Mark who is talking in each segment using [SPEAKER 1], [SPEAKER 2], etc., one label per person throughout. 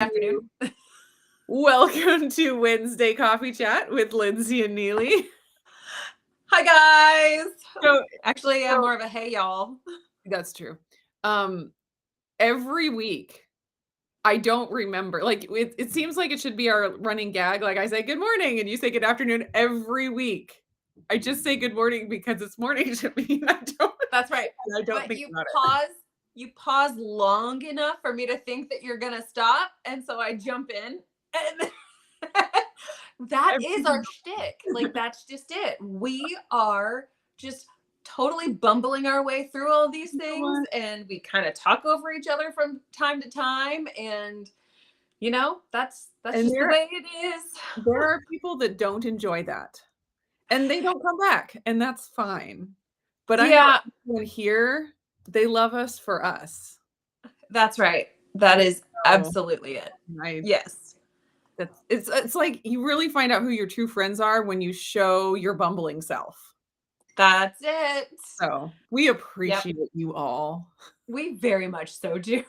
[SPEAKER 1] Afternoon.
[SPEAKER 2] Welcome to Wednesday Coffee Chat with Lindsey and Neely.
[SPEAKER 1] Hi, guys.
[SPEAKER 2] So,
[SPEAKER 1] Actually, I'm more of a hey, y'all.
[SPEAKER 2] That's true. Every week, I don't remember. Like, it seems like it should be our running gag. Like, I say good morning and you say good afternoon every week. I just say good morning because it's morning to me.
[SPEAKER 1] That's right.
[SPEAKER 2] I don't
[SPEAKER 1] But
[SPEAKER 2] think
[SPEAKER 1] you
[SPEAKER 2] about
[SPEAKER 1] pause. You pause long enough for me to think that you're gonna stop, and so I jump in, and that is our shtick. Like, that's just it. We are just totally bumbling our way through all these things, and we kind of talk over each other from time to time, and that's just the way it is.
[SPEAKER 2] There are people that don't enjoy that, and they don't come back, and that's fine. But I know everyone here, they love us for us.
[SPEAKER 1] That's right. That is absolutely it. Yes.
[SPEAKER 2] It's like you really find out who your true friends are when you show your bumbling self.
[SPEAKER 1] That's it.
[SPEAKER 2] So we appreciate you all.
[SPEAKER 1] We very much so do.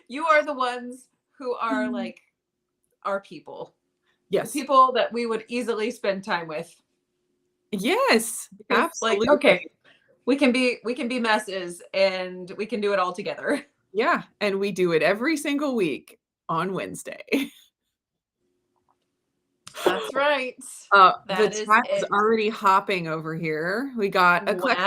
[SPEAKER 1] You are the ones who are like our people.
[SPEAKER 2] Yes.
[SPEAKER 1] The people that we would easily spend time with.
[SPEAKER 2] Yes, absolutely.
[SPEAKER 1] Like, okay, we can be messes and we can do it all together.
[SPEAKER 2] Yeah, and we do it every single week on Wednesday.
[SPEAKER 1] That's right.
[SPEAKER 2] The chat is already hopping over here. We got
[SPEAKER 1] Eclectic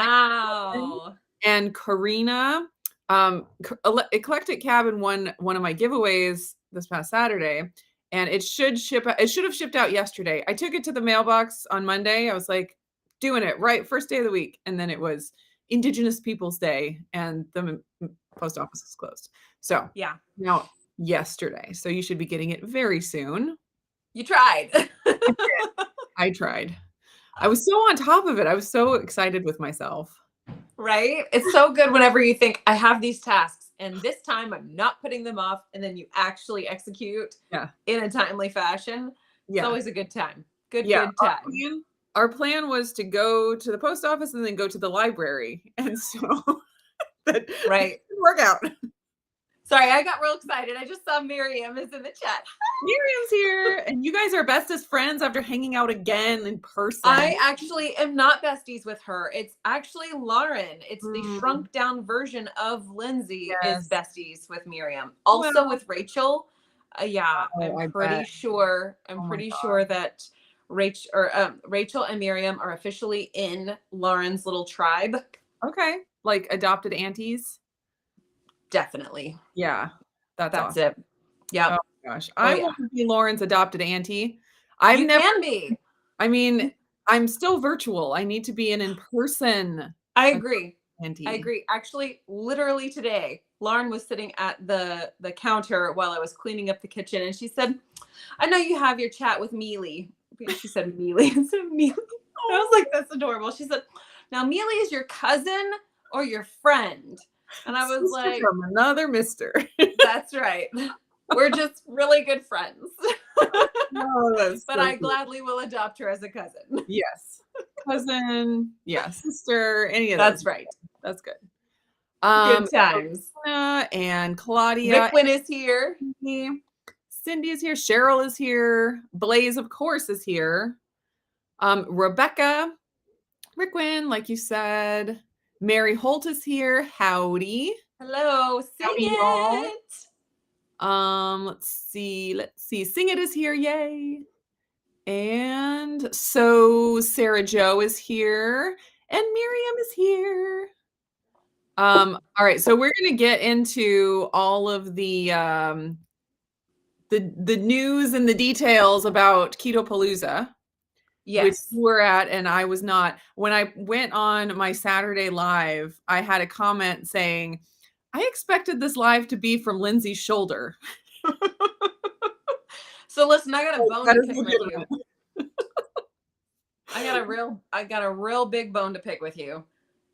[SPEAKER 2] and Karina. Eclectic Cabin won one of my giveaways this past Saturday, and it should have shipped out yesterday. I took it to the mailbox on Monday. I was like, doing it right first day of the week, and then it was Indigenous Peoples Day, and the post office is closed. So
[SPEAKER 1] yeah,
[SPEAKER 2] now yesterday. So you should be getting it very soon.
[SPEAKER 1] You tried.
[SPEAKER 2] I tried. I was so on top of it. I was so excited with myself.
[SPEAKER 1] Right? It's so good whenever you think I have these tasks and this time I'm not putting them off, and then you actually execute in a timely fashion. It's always a good time. Good time.
[SPEAKER 2] Our plan was to go to the post office and then go to the library. And so that didn't work out.
[SPEAKER 1] Sorry, I got real excited. I just saw Miriam is in the chat.
[SPEAKER 2] Miriam's here, and you guys are bestest friends after hanging out again in person.
[SPEAKER 1] I actually am not besties with her. It's actually Lauren. It's the shrunk down version of Lindsey is besties with Miriam. Also with Rachel. I'm pretty sure that Rachel and Miriam are officially in Lauren's little tribe.
[SPEAKER 2] Okay. Like adopted aunties?
[SPEAKER 1] Definitely.
[SPEAKER 2] Yeah. That's awesome.
[SPEAKER 1] It. Yeah.
[SPEAKER 2] Oh my gosh. I want to be Lauren's adopted auntie.
[SPEAKER 1] You can be.
[SPEAKER 2] I mean, I'm still virtual. I need to be in person.
[SPEAKER 1] I agree. I agree. Actually, literally today, Lauren was sitting at the counter while I was cleaning up the kitchen, and she said, I know you have your chat with Mealy. She said Mealy instead of Mealy. I was like, that's adorable. She said, now Mealy is your cousin or your friend? And I was like,
[SPEAKER 2] from another mister.
[SPEAKER 1] That's right. We're just really good friends. But I gladly will adopt her as a cousin.
[SPEAKER 2] Yes. Cousin, sister, any of
[SPEAKER 1] that. That's right.
[SPEAKER 2] That's good.
[SPEAKER 1] Good times.
[SPEAKER 2] And Claudia.
[SPEAKER 1] Rickwin is here.
[SPEAKER 2] Cindy is here. Cheryl is here. Blaze, of course, is here. Rebecca, Rickwin, like you said. Mary Holt is here. Howdy.
[SPEAKER 1] Hello. Sing it.
[SPEAKER 2] Let's see. Sing It is here. Yay. And so Sarah Jo is here and Miriam is here. All right. So we're going to get into all of the news and the details about Ketopalooza.
[SPEAKER 1] Yes.
[SPEAKER 2] Which you were at and I was not. When I went on my Saturday live, I had a comment saying, I expected this live to be from Lindsey's shoulder.
[SPEAKER 1] So listen, I got a bone to pick with you. I got a real big bone to pick with you.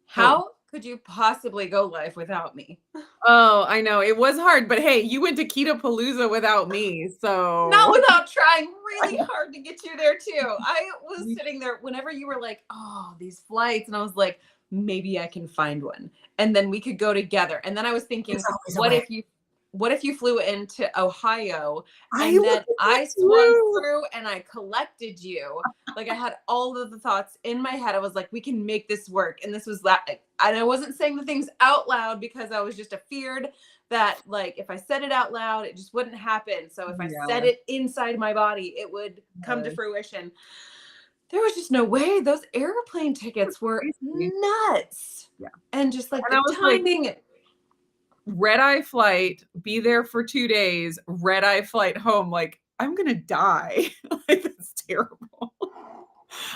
[SPEAKER 1] How could you possibly go live without me?
[SPEAKER 2] Oh, I know. It was hard, but hey, you went to Ketopalooza without me, so.
[SPEAKER 1] Not without trying really hard to get you there too. I was sitting there whenever you were like, oh, these flights. And I was like, maybe I can find one. And then we could go together. And then I was thinking, what if you what if you flew into Ohio
[SPEAKER 2] I
[SPEAKER 1] and then
[SPEAKER 2] looked at that
[SPEAKER 1] I swung
[SPEAKER 2] too.
[SPEAKER 1] through and I collected you? Like I had all of the thoughts in my head. I was like, we can make this work. And this was that. And I wasn't saying the things out loud because I was just afeared that like if I said it out loud, it just wouldn't happen. So if I said
[SPEAKER 2] Yeah.
[SPEAKER 1] it inside my body, it would come to
[SPEAKER 2] Yes.
[SPEAKER 1] fruition. There was just no way. Those airplane tickets were
[SPEAKER 2] Crazy.
[SPEAKER 1] nuts.
[SPEAKER 2] Yeah.
[SPEAKER 1] And just like
[SPEAKER 2] And
[SPEAKER 1] the
[SPEAKER 2] I was like,
[SPEAKER 1] timing.
[SPEAKER 2] red-eye flight, be there for 2 days, red-eye flight home, like, I'm gonna die. Like, that's terrible.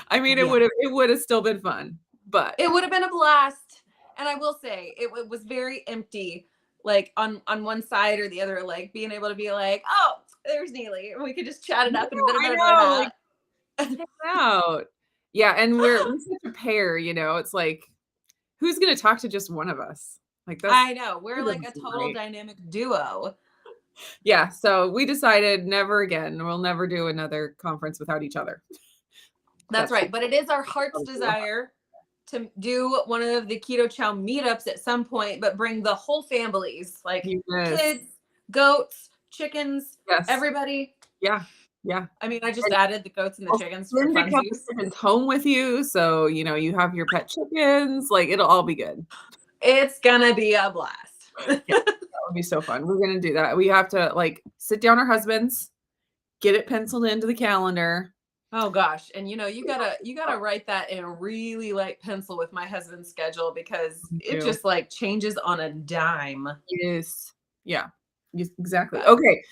[SPEAKER 2] I mean,
[SPEAKER 1] Yeah.
[SPEAKER 2] it would have still been fun, but
[SPEAKER 1] It would have been a blast. And I will say, it was very empty, like on one side or the other, like being able to be like, oh, there's Neely. And we could just chat it
[SPEAKER 2] no,
[SPEAKER 1] up and blah,
[SPEAKER 2] I
[SPEAKER 1] blah, blah,
[SPEAKER 2] know,
[SPEAKER 1] blah.
[SPEAKER 2] like, hang out. Yeah, and we're such a pair, you know, it's like, who's gonna talk to just one of us? Like, that's
[SPEAKER 1] I know. We're
[SPEAKER 2] that
[SPEAKER 1] like
[SPEAKER 2] doesn't
[SPEAKER 1] a
[SPEAKER 2] seem
[SPEAKER 1] total
[SPEAKER 2] right.
[SPEAKER 1] dynamic duo.
[SPEAKER 2] Yeah, so we decided never again. We'll never do another conference without each other.
[SPEAKER 1] That's
[SPEAKER 2] That's
[SPEAKER 1] right. But it is our heart's desire to do one of the Keto Chow meetups at some point, but bring the whole families, like
[SPEAKER 2] yes.
[SPEAKER 1] kids, goats, chickens,
[SPEAKER 2] Yes.
[SPEAKER 1] everybody.
[SPEAKER 2] Yeah. Yeah.
[SPEAKER 1] I mean, I just
[SPEAKER 2] And
[SPEAKER 1] added the goats and the
[SPEAKER 2] also
[SPEAKER 1] chickens for
[SPEAKER 2] then pick up the
[SPEAKER 1] funsies.
[SPEAKER 2] chickens home with you, so, you know, you have your pet chickens, like, it'll all be good.
[SPEAKER 1] It's gonna be a blast.
[SPEAKER 2] Yeah, that would be so fun. We're gonna do that. We have to, like, sit down our husbands, get it penciled into the calendar.
[SPEAKER 1] Oh gosh, and you gotta write that in really light pencil with my husband's schedule because
[SPEAKER 2] Me
[SPEAKER 1] it
[SPEAKER 2] too.
[SPEAKER 1] just like changes on a dime.
[SPEAKER 2] Yes. Yeah. Yes, exactly.
[SPEAKER 1] But
[SPEAKER 2] Okay,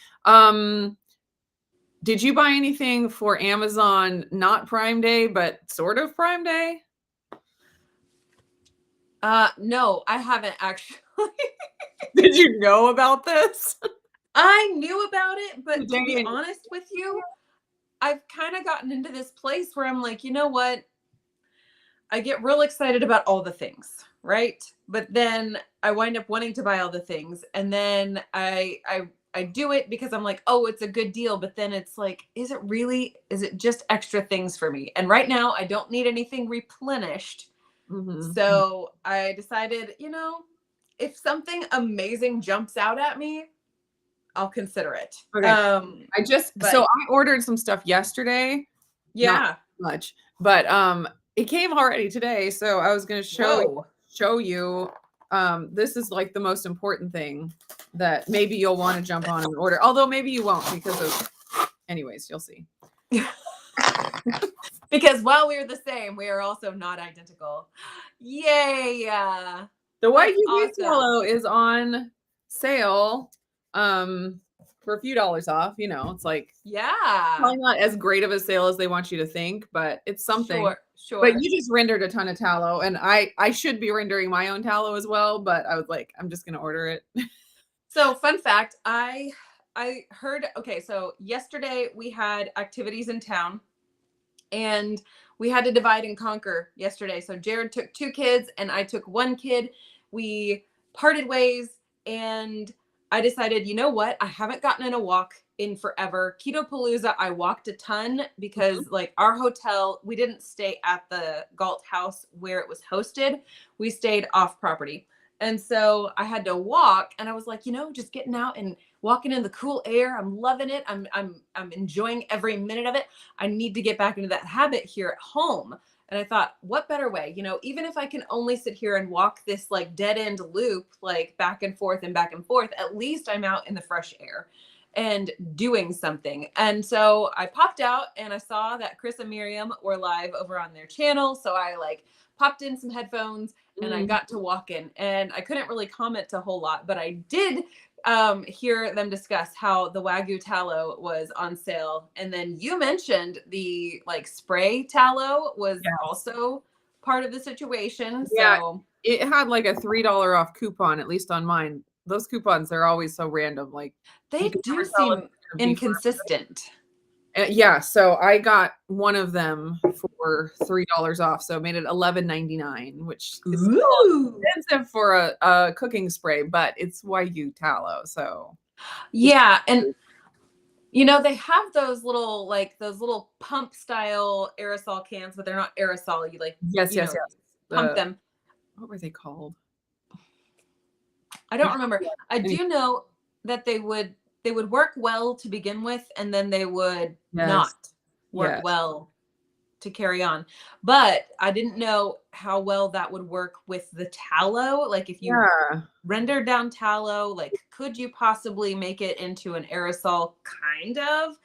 [SPEAKER 2] did you buy anything for Amazon, not Prime Day, but sort of Prime Day?
[SPEAKER 1] no, I haven't actually.
[SPEAKER 2] Did you know about this?
[SPEAKER 1] I knew about it,
[SPEAKER 2] The
[SPEAKER 1] but to be
[SPEAKER 2] day
[SPEAKER 1] honest with you, I've kind of gotten into this place where I'm like, you know what? I get real excited about all the things, right? But then I wind up wanting to buy all the things, and then I do it because I'm like, oh, it's a good deal. But then it's like, is it really? Is it just extra things for me? And right now, I don't need anything replenished.
[SPEAKER 2] Mhm.
[SPEAKER 1] So I decided, if something amazing jumps out at me, I'll consider it.
[SPEAKER 2] Okay. So
[SPEAKER 1] But
[SPEAKER 2] I ordered some stuff yesterday, not
[SPEAKER 1] yeah,
[SPEAKER 2] much, but, it came already today, so I was gonna
[SPEAKER 1] whoa.
[SPEAKER 2] show you, this is, like, the most important thing that maybe you'll wanna jump on and order, although maybe you won't because of anyways, you'll see.
[SPEAKER 1] Because while we're the same, we are also not identical. Yay!
[SPEAKER 2] The
[SPEAKER 1] That's
[SPEAKER 2] Wagyu beef
[SPEAKER 1] awesome.
[SPEAKER 2] tallow is on sale, for a few dollars off, you know, it's like
[SPEAKER 1] Yeah.
[SPEAKER 2] probably not as great of a sale as they want you to think, but it's something.
[SPEAKER 1] Sure,
[SPEAKER 2] But
[SPEAKER 1] sure.
[SPEAKER 2] you just rendered a ton of tallow, and I should be rendering my own tallow as well, but I was like, I'm just gonna order it.
[SPEAKER 1] So, fun fact, I heard okay, so yesterday we had activities in town and we had to divide and conquer yesterday. So Jared took two kids and I took one kid. We parted ways and I decided, you know what? I haven't gotten in a walk in forever. Keto Palooza, I walked a ton
[SPEAKER 2] Mhm.
[SPEAKER 1] because like our hotel, we didn't stay at the Galt house where it was hosted. We stayed off property. And so I had to walk and I was like, just getting out and walking in the cool air. I'm loving it. I'm enjoying every minute of it. I need to get back into that habit here at home. And I thought, what better way? Even if I can only sit here and walk this like dead end loop, like back and forth and back and forth, at least I'm out in the fresh air and doing something. And so I popped out and I saw that Chris and Miriam were live over on their channel. So I like popped in some headphones and I
[SPEAKER 2] Mm.
[SPEAKER 1] got to walking. And I couldn't really comment a whole lot, but I did hear them discuss how the Wagyu tallow was on sale. And then you mentioned the like spray tallow was
[SPEAKER 2] Yeah.
[SPEAKER 1] also part of the situation.
[SPEAKER 2] Yeah,
[SPEAKER 1] So
[SPEAKER 2] it had like a $3 off coupon, at least on mine. Those coupons, are always so random, like, you
[SPEAKER 1] they
[SPEAKER 2] can
[SPEAKER 1] do
[SPEAKER 2] never tell if
[SPEAKER 1] seem
[SPEAKER 2] it's gonna be for
[SPEAKER 1] inconsistent.
[SPEAKER 2] yeah, so I got one of them for $3 off, so it made it $11.99, which is still
[SPEAKER 1] Ooh.
[SPEAKER 2] expensive for a cooking spray, but it's Wagyu tallow, so it's
[SPEAKER 1] Yeah. And they have those little pump style aerosol cans, but they're not aerosol. You like,
[SPEAKER 2] yes, yes, yes.
[SPEAKER 1] pump
[SPEAKER 2] The
[SPEAKER 1] them.
[SPEAKER 2] what were they called?
[SPEAKER 1] I
[SPEAKER 2] I
[SPEAKER 1] don't
[SPEAKER 2] have
[SPEAKER 1] remember. I
[SPEAKER 2] any
[SPEAKER 1] do know. that they would work well to begin with, and then they would
[SPEAKER 2] Yes.
[SPEAKER 1] not work
[SPEAKER 2] Yes.
[SPEAKER 1] well to carry on. But I didn't know how well that would work with the tallow. Like if you
[SPEAKER 2] Yeah.
[SPEAKER 1] rendered down tallow, like could you possibly make it into an aerosol? Kind of.
[SPEAKER 2] I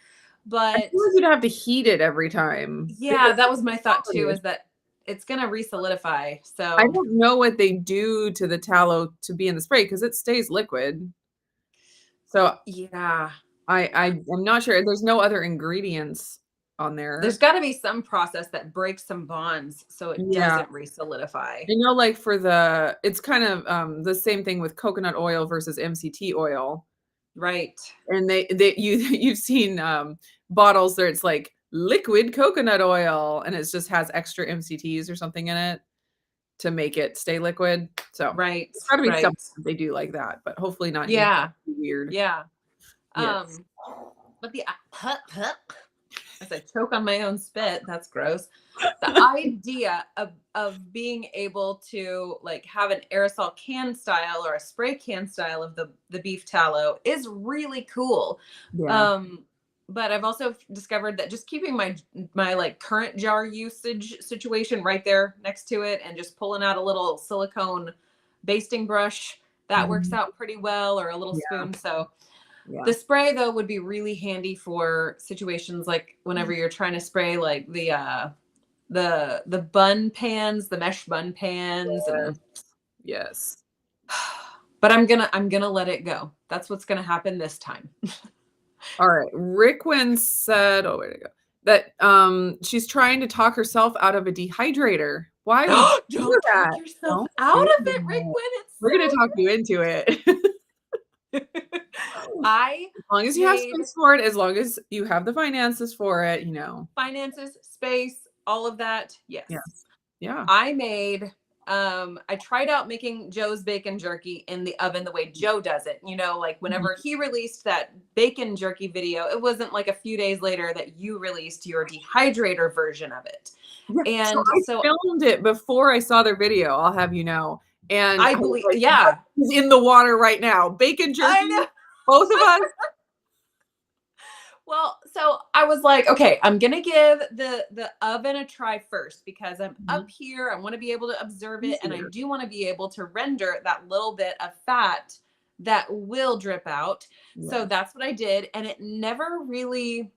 [SPEAKER 1] But
[SPEAKER 2] feel like you'd have to heat it every time
[SPEAKER 1] yeah,
[SPEAKER 2] because
[SPEAKER 1] that was my thought too,
[SPEAKER 2] solid.
[SPEAKER 1] is that it's gonna re-solidify.
[SPEAKER 2] I
[SPEAKER 1] So
[SPEAKER 2] don't know what they do to the tallow to be in the spray because it stays liquid. So
[SPEAKER 1] yeah.
[SPEAKER 2] I'm not sure. There's no other ingredients on
[SPEAKER 1] There's
[SPEAKER 2] there.
[SPEAKER 1] got to be some process that breaks some bonds so it
[SPEAKER 2] Yeah.
[SPEAKER 1] doesn't re-solidify.
[SPEAKER 2] I know, like, for it's kind of, the same thing with coconut oil versus MCT oil,
[SPEAKER 1] Right.
[SPEAKER 2] and you've seen, bottles where it's like liquid coconut oil, and it just has extra MCTs or something in it to make it stay liquid, so,
[SPEAKER 1] Right.
[SPEAKER 2] there's gotta be something
[SPEAKER 1] Right.
[SPEAKER 2] that they do like that, but hopefully not anything
[SPEAKER 1] Yeah.
[SPEAKER 2] too weird.
[SPEAKER 1] Yeah.
[SPEAKER 2] Yes.
[SPEAKER 1] Um, but as I choke on my own spit, that's gross. The idea of being able to like have an aerosol can style or a spray can style of the beef tallow is really cool.
[SPEAKER 2] Yeah.
[SPEAKER 1] Um, but I've also discovered that just keeping my like current jar usage situation right there next to it and just pulling out a little silicone basting brush, that works
[SPEAKER 2] Mhm.
[SPEAKER 1] out pretty well, or a little
[SPEAKER 2] Yeah,
[SPEAKER 1] spoon. So
[SPEAKER 2] yeah.
[SPEAKER 1] the spray though would be really handy for situations like whenever you're trying to spray like the bun pans, the mesh bun pans,
[SPEAKER 2] Yes,
[SPEAKER 1] and
[SPEAKER 2] yes.
[SPEAKER 1] but I'm gonna let it go. That's what's gonna happen this time.
[SPEAKER 2] Alright, Rickwin said oh, where'd it go? That, she's trying to talk herself out of a dehydrator. Why would you do
[SPEAKER 1] Don't talk
[SPEAKER 2] that?
[SPEAKER 1] yourself
[SPEAKER 2] Don't
[SPEAKER 1] out
[SPEAKER 2] do
[SPEAKER 1] of it,
[SPEAKER 2] that.
[SPEAKER 1] Rick
[SPEAKER 2] We're gonna talk you into it.
[SPEAKER 1] Win. I
[SPEAKER 2] As long as you have
[SPEAKER 1] made
[SPEAKER 2] space for it, as long as you have the finances for it, you know.
[SPEAKER 1] finances, space, all of that. Yes.
[SPEAKER 2] Yes. Yeah.
[SPEAKER 1] I made I tried out making Joe's bacon jerky in the oven the way Joe does it. Like
[SPEAKER 2] Mhm.
[SPEAKER 1] whenever he released that bacon jerky video, it wasn't like a few days later that you released your dehydrator version of it.
[SPEAKER 2] Yeah, so
[SPEAKER 1] And
[SPEAKER 2] I
[SPEAKER 1] so
[SPEAKER 2] filmed it before I saw their video, I'll have you know, and
[SPEAKER 1] I
[SPEAKER 2] I was
[SPEAKER 1] believe,
[SPEAKER 2] like, "What
[SPEAKER 1] yeah,
[SPEAKER 2] is in the water right now? Bacon
[SPEAKER 1] I
[SPEAKER 2] jerky?
[SPEAKER 1] know.
[SPEAKER 2] Both of us?"
[SPEAKER 1] Well, so I was like, okay, I'm gonna give the oven a try first because I'm
[SPEAKER 2] Mhm.
[SPEAKER 1] up here. I want to be able to observe it, and I
[SPEAKER 2] Easier.
[SPEAKER 1] do want to be able to render that little bit of fat that will drip out. So
[SPEAKER 2] Yes.
[SPEAKER 1] that's what I did, and it never really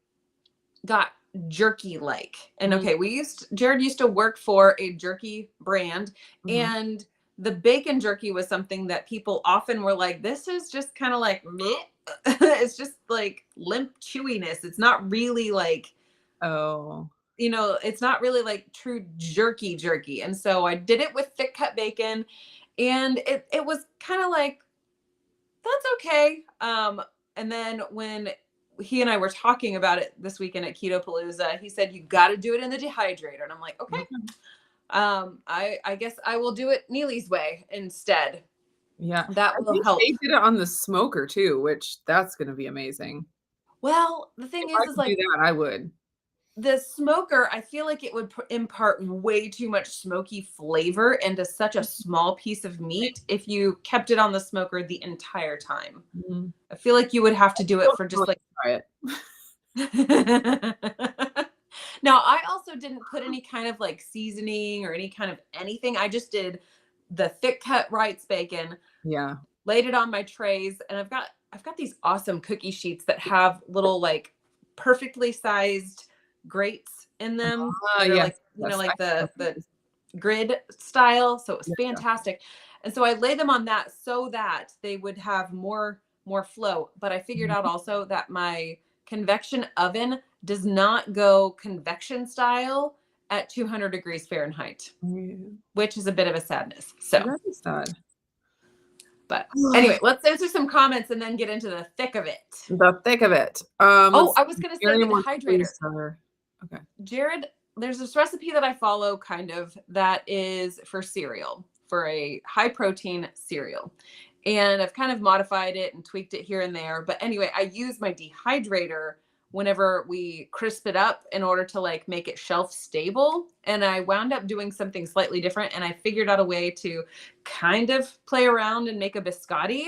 [SPEAKER 1] got jerky like. And
[SPEAKER 2] Mhm,
[SPEAKER 1] okay, Jared used to work for a jerky brand,
[SPEAKER 2] mhm.
[SPEAKER 1] and the bacon jerky was something that people often were like, this is just kind of like meh. It's just like limp chewiness. It's not really like,
[SPEAKER 2] Oh.
[SPEAKER 1] it's not really like true jerky. And so I did it with thick cut bacon, and it was kind of like, that's okay. And then when he and I were talking about it this weekend at Keto Palooza, he said, you got to do it in the dehydrator. And I'm like, okay.
[SPEAKER 2] Okay.
[SPEAKER 1] I guess I will do it Neely's way instead.
[SPEAKER 2] Yeah.
[SPEAKER 1] That
[SPEAKER 2] I
[SPEAKER 1] will
[SPEAKER 2] think
[SPEAKER 1] help.
[SPEAKER 2] they did it on the smoker too, which that's gonna be amazing.
[SPEAKER 1] Well, the thing
[SPEAKER 2] If I
[SPEAKER 1] is
[SPEAKER 2] could do
[SPEAKER 1] like
[SPEAKER 2] that, I would.
[SPEAKER 1] the smoker, I feel like it would impart way too much smoky flavor into such a small piece of meat if you kept it on the smoker the entire time.
[SPEAKER 2] Mhm.
[SPEAKER 1] I feel like you would have to do it
[SPEAKER 2] Still
[SPEAKER 1] for
[SPEAKER 2] can't
[SPEAKER 1] just
[SPEAKER 2] wait
[SPEAKER 1] like
[SPEAKER 2] to try it.
[SPEAKER 1] Now, I also didn't put any kind of like seasoning or any kind of anything. I just did the thick cut Wright's bacon,
[SPEAKER 2] Yeah.
[SPEAKER 1] laid it on my trays, and I've got these awesome cookie sheets that have little like perfectly sized grates in them
[SPEAKER 2] Ah,
[SPEAKER 1] that are
[SPEAKER 2] yes,
[SPEAKER 1] like,
[SPEAKER 2] yes, I
[SPEAKER 1] like
[SPEAKER 2] love
[SPEAKER 1] the
[SPEAKER 2] those.
[SPEAKER 1] grid style. So it was
[SPEAKER 2] Yeah, yeah.
[SPEAKER 1] fantastic. And so I laid them on that so that they would have more flow. But I figured out
[SPEAKER 2] Mhm.
[SPEAKER 1] also that my convection oven does not go convection style at 200 degrees Fahrenheit,
[SPEAKER 2] Yeah.
[SPEAKER 1] which is a bit of a sadness. So,
[SPEAKER 2] That is sad.
[SPEAKER 1] but anyway, let's answer some comments and then get into the thick of it.
[SPEAKER 2] The thick of it.
[SPEAKER 1] Oh,
[SPEAKER 2] Let's
[SPEAKER 1] I
[SPEAKER 2] see.
[SPEAKER 1] was going to say the
[SPEAKER 2] Miriam wants
[SPEAKER 1] dehydrator.
[SPEAKER 2] please sir. Okay.
[SPEAKER 1] Jared, there's this recipe that I follow kind of that is for cereal, for a high protein cereal. And I've kind of modified it and tweaked it here and there. But anyway, I use my dehydrator whenever we crisp it up in order to like make it shelf stable. And I wound up doing something slightly different, and I figured out a way to kind of play around and make a biscotti.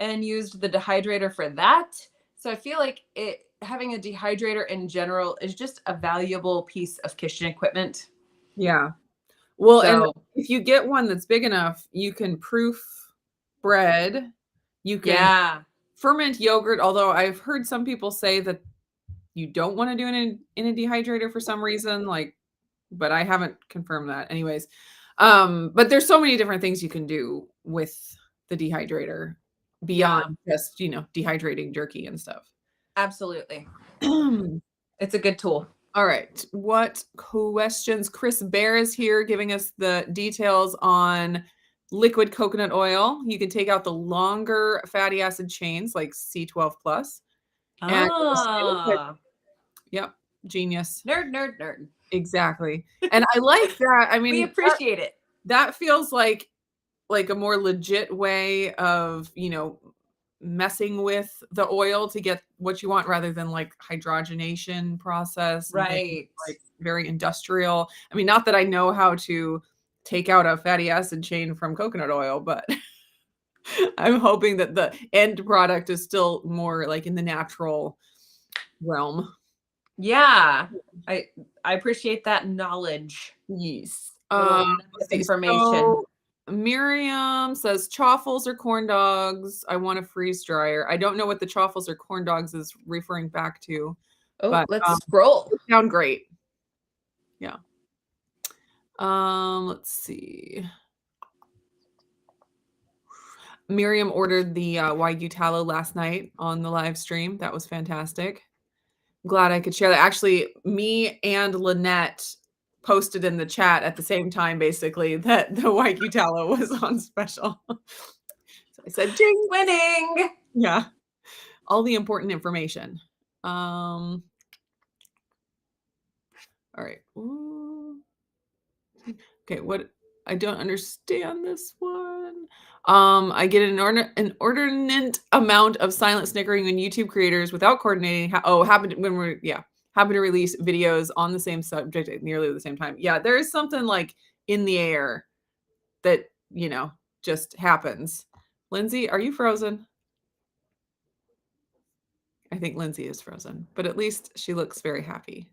[SPEAKER 1] and used the dehydrator for that. So I feel like having a dehydrator in general is just a valuable piece of kitchen equipment.
[SPEAKER 2] Yeah. Well, and
[SPEAKER 1] So
[SPEAKER 2] if you get one that's big enough, you can proof bread. You can
[SPEAKER 1] yeah,
[SPEAKER 2] ferment yogurt, although I've heard some people say that you don't want to do it in a dehydrator for some reason, like, but I haven't confirmed that. Anyways, but there's so many different things you can do with the dehydrator beyond
[SPEAKER 1] yeah,
[SPEAKER 2] just, dehydrating jerky and stuff.
[SPEAKER 1] absolutely.
[SPEAKER 2] All
[SPEAKER 1] It's a good tool.
[SPEAKER 2] right. What questions? Chris Bear is here giving us the details on liquid coconut oil. You can take out the longer fatty acid chains like C12 plus and
[SPEAKER 1] Ah,
[SPEAKER 2] yep, genius.
[SPEAKER 1] nerd, nerd, nerd.
[SPEAKER 2] Exactly. And I like that. I
[SPEAKER 1] We
[SPEAKER 2] mean,
[SPEAKER 1] appreciate it.
[SPEAKER 2] that feels like a more legit way of, messing with the oil to get what you want rather than like hydrogenation process and things
[SPEAKER 1] Right.
[SPEAKER 2] like very industrial. I mean, not that I know how to take out a fatty acid chain from coconut oil, but I'm hoping that the end product is still more like in the natural realm.
[SPEAKER 1] Yeah. I I appreciate that knowledge.
[SPEAKER 2] Yes.
[SPEAKER 1] Little nugget of
[SPEAKER 2] Let's see.
[SPEAKER 1] information.
[SPEAKER 2] So Miriam says chaffles or corn dogs. I want a freeze dryer. I don't know what the chaffles or corn dogs is referring back to,
[SPEAKER 1] Oh,
[SPEAKER 2] but
[SPEAKER 1] let's scroll.
[SPEAKER 2] they sound great. Yeah. Let's see. Miriam ordered the Wagyu tallow last night on the live stream. That was fantastic. Glad I could share that. Actually, me and Lynette posted in the chat at the same time, basically, that the Wagyu tallow was on special. So I said, "Ding!"
[SPEAKER 1] Winning.
[SPEAKER 2] Yeah, all the important information. All right. Ooh. Okay, what? I don't understand this one. I get an inordinate amount of silent snickering when YouTube creators without coordinating. Happen to release videos on the same subject at nearly the same time. Yeah, there is something like in the air that just happens. Lindsay, are you frozen? I think Lindsay is frozen, but at least she looks very happy.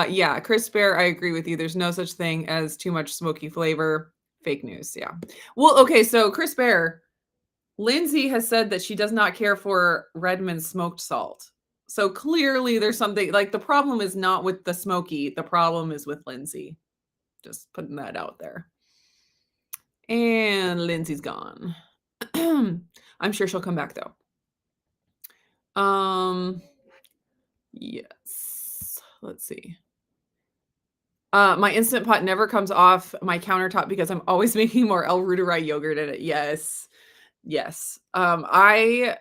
[SPEAKER 2] Yeah, Chris Bear, I agree with you. There's no such thing as too much smoky flavor. Fake news. Yeah. Well, okay. So Chris Bear, Lindsay has said that she does not care for Redmond smoked salt. So clearly there's something like the problem is not with the smoky. The problem is with Lindsay. Just putting that out there. And Lindsay's gone. I'm sure she'll come back though. Yes. Let's see. My Instant Pot never comes off my countertop because I'm always making more El Ruderai yogurt in it. Yes. Yes. I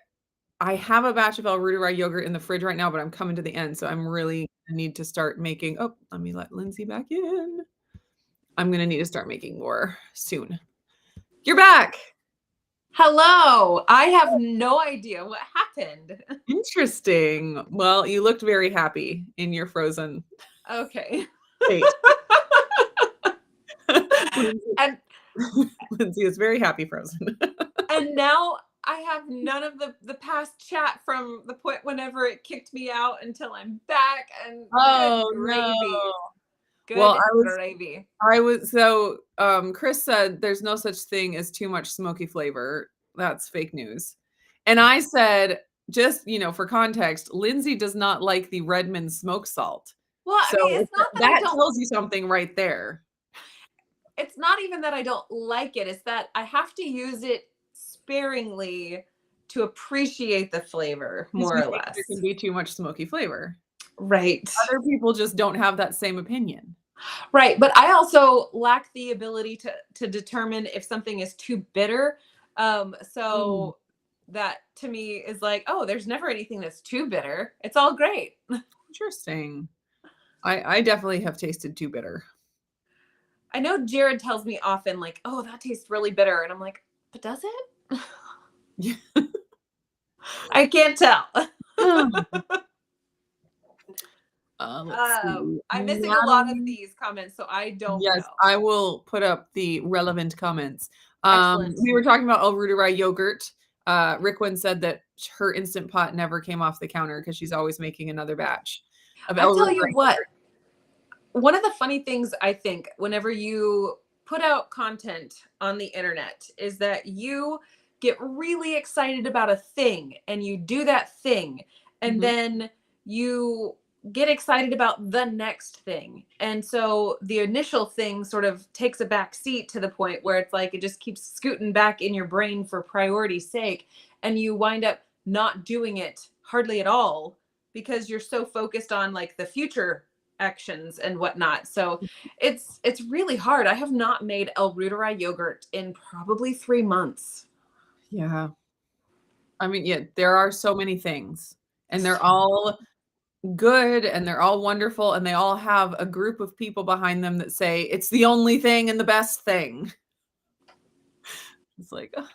[SPEAKER 2] have a batch of El Ruderai yogurt in the fridge right now, but I'm coming to the end, so I'm really gonna need to start making. Oh, let me let Lindsay back in. I'm gonna need to start making more soon. You're back.
[SPEAKER 1] Hello. I have no idea what happened.
[SPEAKER 2] Interesting. Well, you looked very happy in your frozen
[SPEAKER 1] Okay.
[SPEAKER 2] state.
[SPEAKER 1] And
[SPEAKER 2] Lindsay is very happy frozen.
[SPEAKER 1] and now I have none of the past chat from the point whenever it kicked me out until I'm back and
[SPEAKER 2] Oh
[SPEAKER 1] good gravy.
[SPEAKER 2] no.
[SPEAKER 1] Good
[SPEAKER 2] Well,
[SPEAKER 1] gravy.
[SPEAKER 2] Chris said there's no such thing as too much smoky flavor. That's fake news. And I said, just, for context, Lindsay does not like the Redmond smoke salt.
[SPEAKER 1] Well, I
[SPEAKER 2] So
[SPEAKER 1] mean, it's not that I
[SPEAKER 2] that
[SPEAKER 1] don't
[SPEAKER 2] tells you something right there.
[SPEAKER 1] it's not even that I don't like it. It's that I have to use it sparingly to appreciate the flavor,
[SPEAKER 2] Because
[SPEAKER 1] more
[SPEAKER 2] you
[SPEAKER 1] or
[SPEAKER 2] think
[SPEAKER 1] less.
[SPEAKER 2] there can be too much smoky flavor.
[SPEAKER 1] Right.
[SPEAKER 2] Other people just don't have that same opinion.
[SPEAKER 1] Right. But I also lack the ability to determine if something is too bitter. So that to me is like, oh, there's never anything that's too bitter. It's all great.
[SPEAKER 2] Interesting. I definitely have tasted too bitter.
[SPEAKER 1] I know Jared tells me often, like, oh, that tastes really bitter. And I'm like, but does it?
[SPEAKER 2] Yeah.
[SPEAKER 1] I can't tell.
[SPEAKER 2] Let's see.
[SPEAKER 1] I'm missing a lot of
[SPEAKER 2] Natalie.
[SPEAKER 1] these comments, so I don't
[SPEAKER 2] Yes,
[SPEAKER 1] know.
[SPEAKER 2] I will put up the relevant comments.
[SPEAKER 1] Excellent.
[SPEAKER 2] We were talking about El Ruderai yogurt. Rickwin said that her Instant Pot never came off the counter because she's always making another batch of
[SPEAKER 1] I
[SPEAKER 2] El
[SPEAKER 1] tell you
[SPEAKER 2] Ruderai
[SPEAKER 1] what,
[SPEAKER 2] yogurt.
[SPEAKER 1] one of the funny things I think whenever you put out content on the internet is that you get really excited about a thing and you do that thing and
[SPEAKER 2] Mhm.
[SPEAKER 1] then you get excited about the next thing. And so the initial thing sort of takes a back seat to the point where it's like it just keeps scooting back in your brain for priority's sake and you wind up not doing it hardly at all because you're so focused on like the future actions and whatnot. So it's really hard. I have not made El Ruderai yogurt in probably 3 months.
[SPEAKER 2] Yeah. I mean, yeah, there are so many things, and they're all good and they're all wonderful, and they all have a group of people behind them that say it's the only thing and the best thing. It's like, ugh,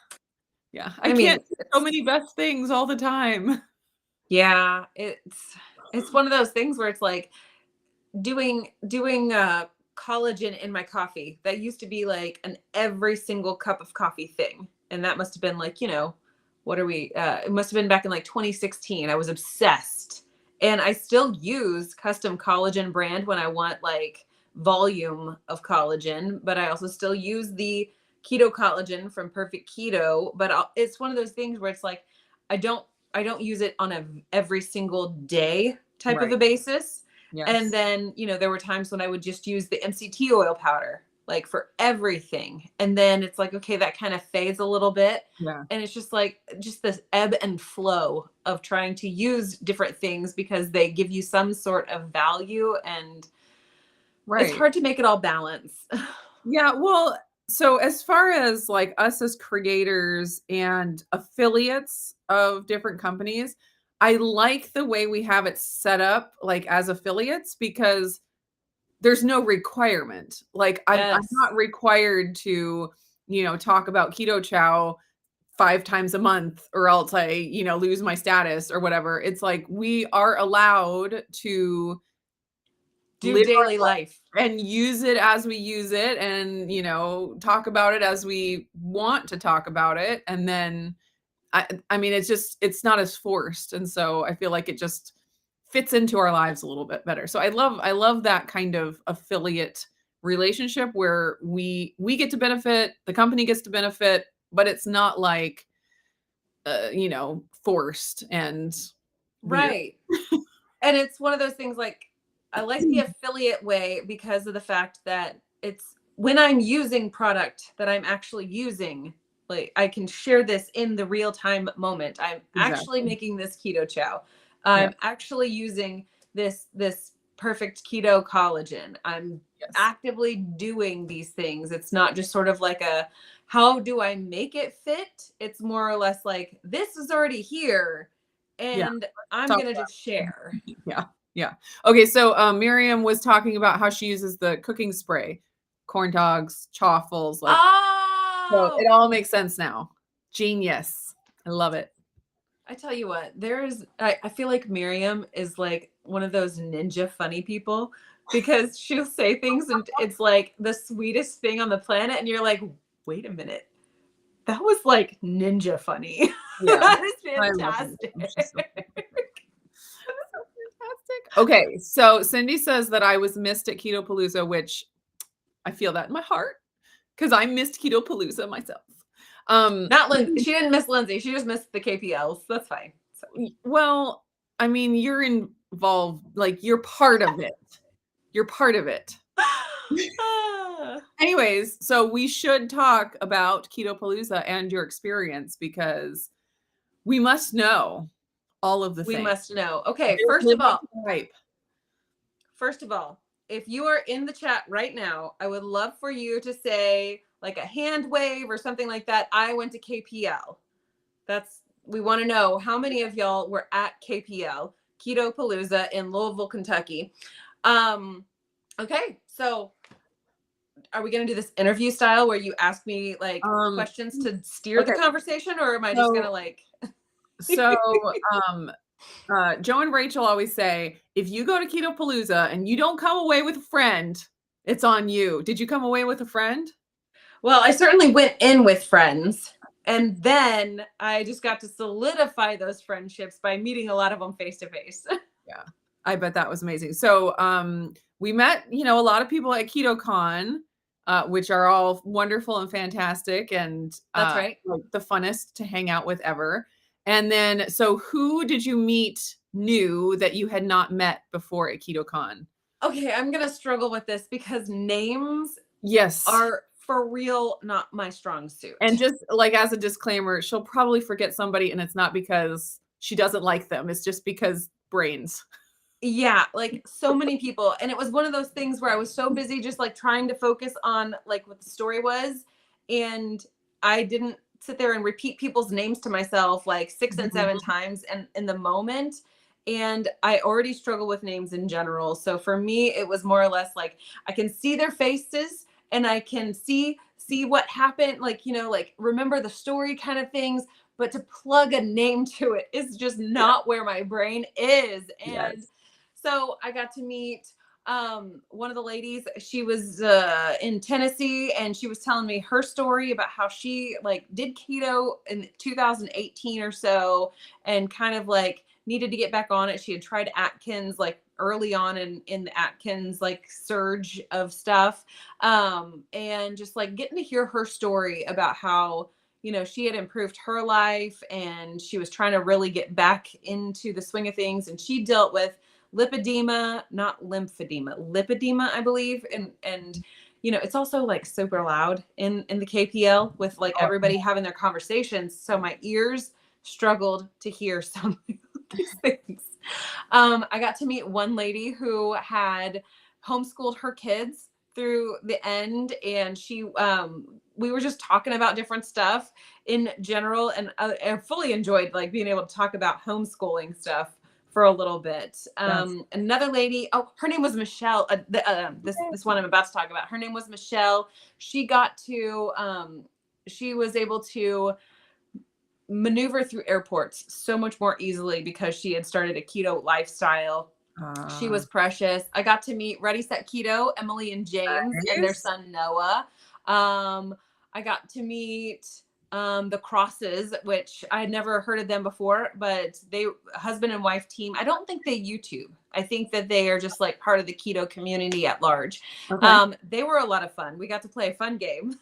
[SPEAKER 2] yeah, I
[SPEAKER 1] I
[SPEAKER 2] can't
[SPEAKER 1] mean,
[SPEAKER 2] do so many best things all the time.
[SPEAKER 1] yeah, it's one of those things where it's like doing collagen in my coffee. That used to be like an every single cup of coffee thing. And that must have been like, what are we it must have been back in like 2016. I was obsessed. And I still use custom collagen brand when I want like volume of collagen, but I also still use the keto collagen from Perfect Keto, but it's one of those things where it's like I don't I don't use it on a every single day type of
[SPEAKER 2] Right.
[SPEAKER 1] a basis. And
[SPEAKER 2] Yes.
[SPEAKER 1] then, there were times when I would just use the MCT oil powder, like for everything. And then it's like, okay, that kind of fades a little bit.
[SPEAKER 2] Yeah.
[SPEAKER 1] And it's just like, just this ebb and flow of trying to use different things because they give you some sort of value. And it's
[SPEAKER 2] Right.
[SPEAKER 1] hard to make it all balance.
[SPEAKER 2] Yeah, well, so as far as like us as creators and affiliates of different companies, I like the way we have it set up like as affiliates because there's no requirement. Like I'm
[SPEAKER 1] Yes.
[SPEAKER 2] not required to, talk about keto chow 5 times a month or else I, lose my status or whatever. It's like we are allowed to
[SPEAKER 1] Do
[SPEAKER 2] live
[SPEAKER 1] daily life.
[SPEAKER 2] and use it as we use it and, talk about it as we want to talk about it. And then I mean, it's not as forced. And so I feel like it just fits into our lives a little bit better. So I love that kind of affiliate relationship where we get to benefit, the company gets to benefit, but it's not like forced and weird.
[SPEAKER 1] Right. And it's one of those things like I like the affiliate way because of the fact that it's when I'm using product that I'm actually using, like I can share this in the real time moment. I'm actually
[SPEAKER 2] Exactly.
[SPEAKER 1] making this keto chow.
[SPEAKER 2] Yeah.
[SPEAKER 1] I'm actually using this perfect keto collagen. I'm
[SPEAKER 2] Yes.
[SPEAKER 1] actively doing these things. It's not just sort of like a how do I make it fit? It's more or less like this is already here
[SPEAKER 2] Yeah.
[SPEAKER 1] and I'm
[SPEAKER 2] Talk
[SPEAKER 1] going to
[SPEAKER 2] about
[SPEAKER 1] just share.
[SPEAKER 2] it. Yeah. Yeah. Okay, so Miriam was talking about how she uses the cooking spray, corn dogs, chaffles, like so
[SPEAKER 1] Oh,
[SPEAKER 2] it all makes sense now. Genius. I love it.
[SPEAKER 1] I tell you what, I feel like Miriam is like one of those ninja funny people because she'll say things and it's like the sweetest thing on the planet. And you're like, wait a minute, that was like ninja funny.
[SPEAKER 2] Yeah.
[SPEAKER 1] That is
[SPEAKER 2] I love Miriam.
[SPEAKER 1] fantastic.
[SPEAKER 2] She's so fantastic. Okay, so Cindy says that I was missed at Keto Palooza, which I feel that in my heart because I missed Keto Palooza myself.
[SPEAKER 1] Not she didn't miss Lindsay. She just missed the KPLs. That's fine. So.
[SPEAKER 2] Well, I mean, you're involved, like you're part of it. You're part of it. Anyways, so we should talk about Keto Palooza and your experience because we must know all of the
[SPEAKER 1] We
[SPEAKER 2] things.
[SPEAKER 1] must know. Okay,
[SPEAKER 2] Just live up to the hype.
[SPEAKER 1] first of all, if you are in the chat right now, I would love for you to say like a hand wave or something like that. I went to KPL. We want to know how many of y'all were at KPL, Keto Palooza in Louisville, Kentucky. Okay, so are we going to do this interview style where you ask me like questions to steer the
[SPEAKER 2] Okay.
[SPEAKER 1] conversation, or am I just going to like
[SPEAKER 2] So, Joe and Rachel always say, if you go to Keto Palooza and you don't come away with a friend, it's on you. Did you come away with a friend?
[SPEAKER 1] Well, I certainly went in with friends. And then I just got to solidify those friendships by meeting a lot of them face to face.
[SPEAKER 2] Yeah, I bet that was amazing. So we met, a lot of people at KetoCon, which are all wonderful and fantastic and
[SPEAKER 1] That's right.
[SPEAKER 2] like the funnest to hang out with ever. And then, so who did you meet new that you had not met before at KetoCon?
[SPEAKER 1] Okay, I'm going to struggle with this because names
[SPEAKER 2] Yes.
[SPEAKER 1] are for real not my strong suit.
[SPEAKER 2] And just like as a disclaimer, she'll probably forget somebody and it's not because she doesn't like them. It's just because brains.
[SPEAKER 1] Yeah, like so many people. And it was one of those things where I was so busy just like trying to focus on like what the story was. And I didn't sit there and repeat people's names to myself like 6 and 7 times and in the moment. And I already struggle with names in general. So for me, it was more or less like I can see their faces and I can see what happened, like, like remember the story kind of things, but to plug a name to it is just not where my brain is. And
[SPEAKER 2] Yes.
[SPEAKER 1] so I got to meet one of the ladies. She was in Tennessee, and she was telling me her story about how she like did keto in 2018 or so, and kind of like needed to get back on it. She had tried Atkins like early on in the Atkins like surge of stuff, and just like getting to hear her story about how she had improved her life and she was trying to really get back into the swing of things, and she dealt with lipedema, not lymphedema, lipedema, I believe. And it's also like super loud in the KPL with like everybody having their conversations. So my ears struggled to hear some of these things. I got to meet one lady who had homeschooled her kids through the end, and we were just talking about different stuff in general, and I fully enjoyed like being able to talk about homeschooling stuff for a little bit. Another lady, her name was Michelle. This one I'm about to talk about, her name was Michelle. She got to, she was able to maneuver through airports so much more easily because she had started a keto lifestyle. She was precious. I got to meet Ready Set Keto, Emily and James, and their son Noah. I got to meet the Crosses, which I had never heard of them before, but they husband and wife team. I don't think they YouTube. I think that they are just like part of the keto community at large.
[SPEAKER 2] Okay.
[SPEAKER 1] They were a lot of fun. We got to play a fun game.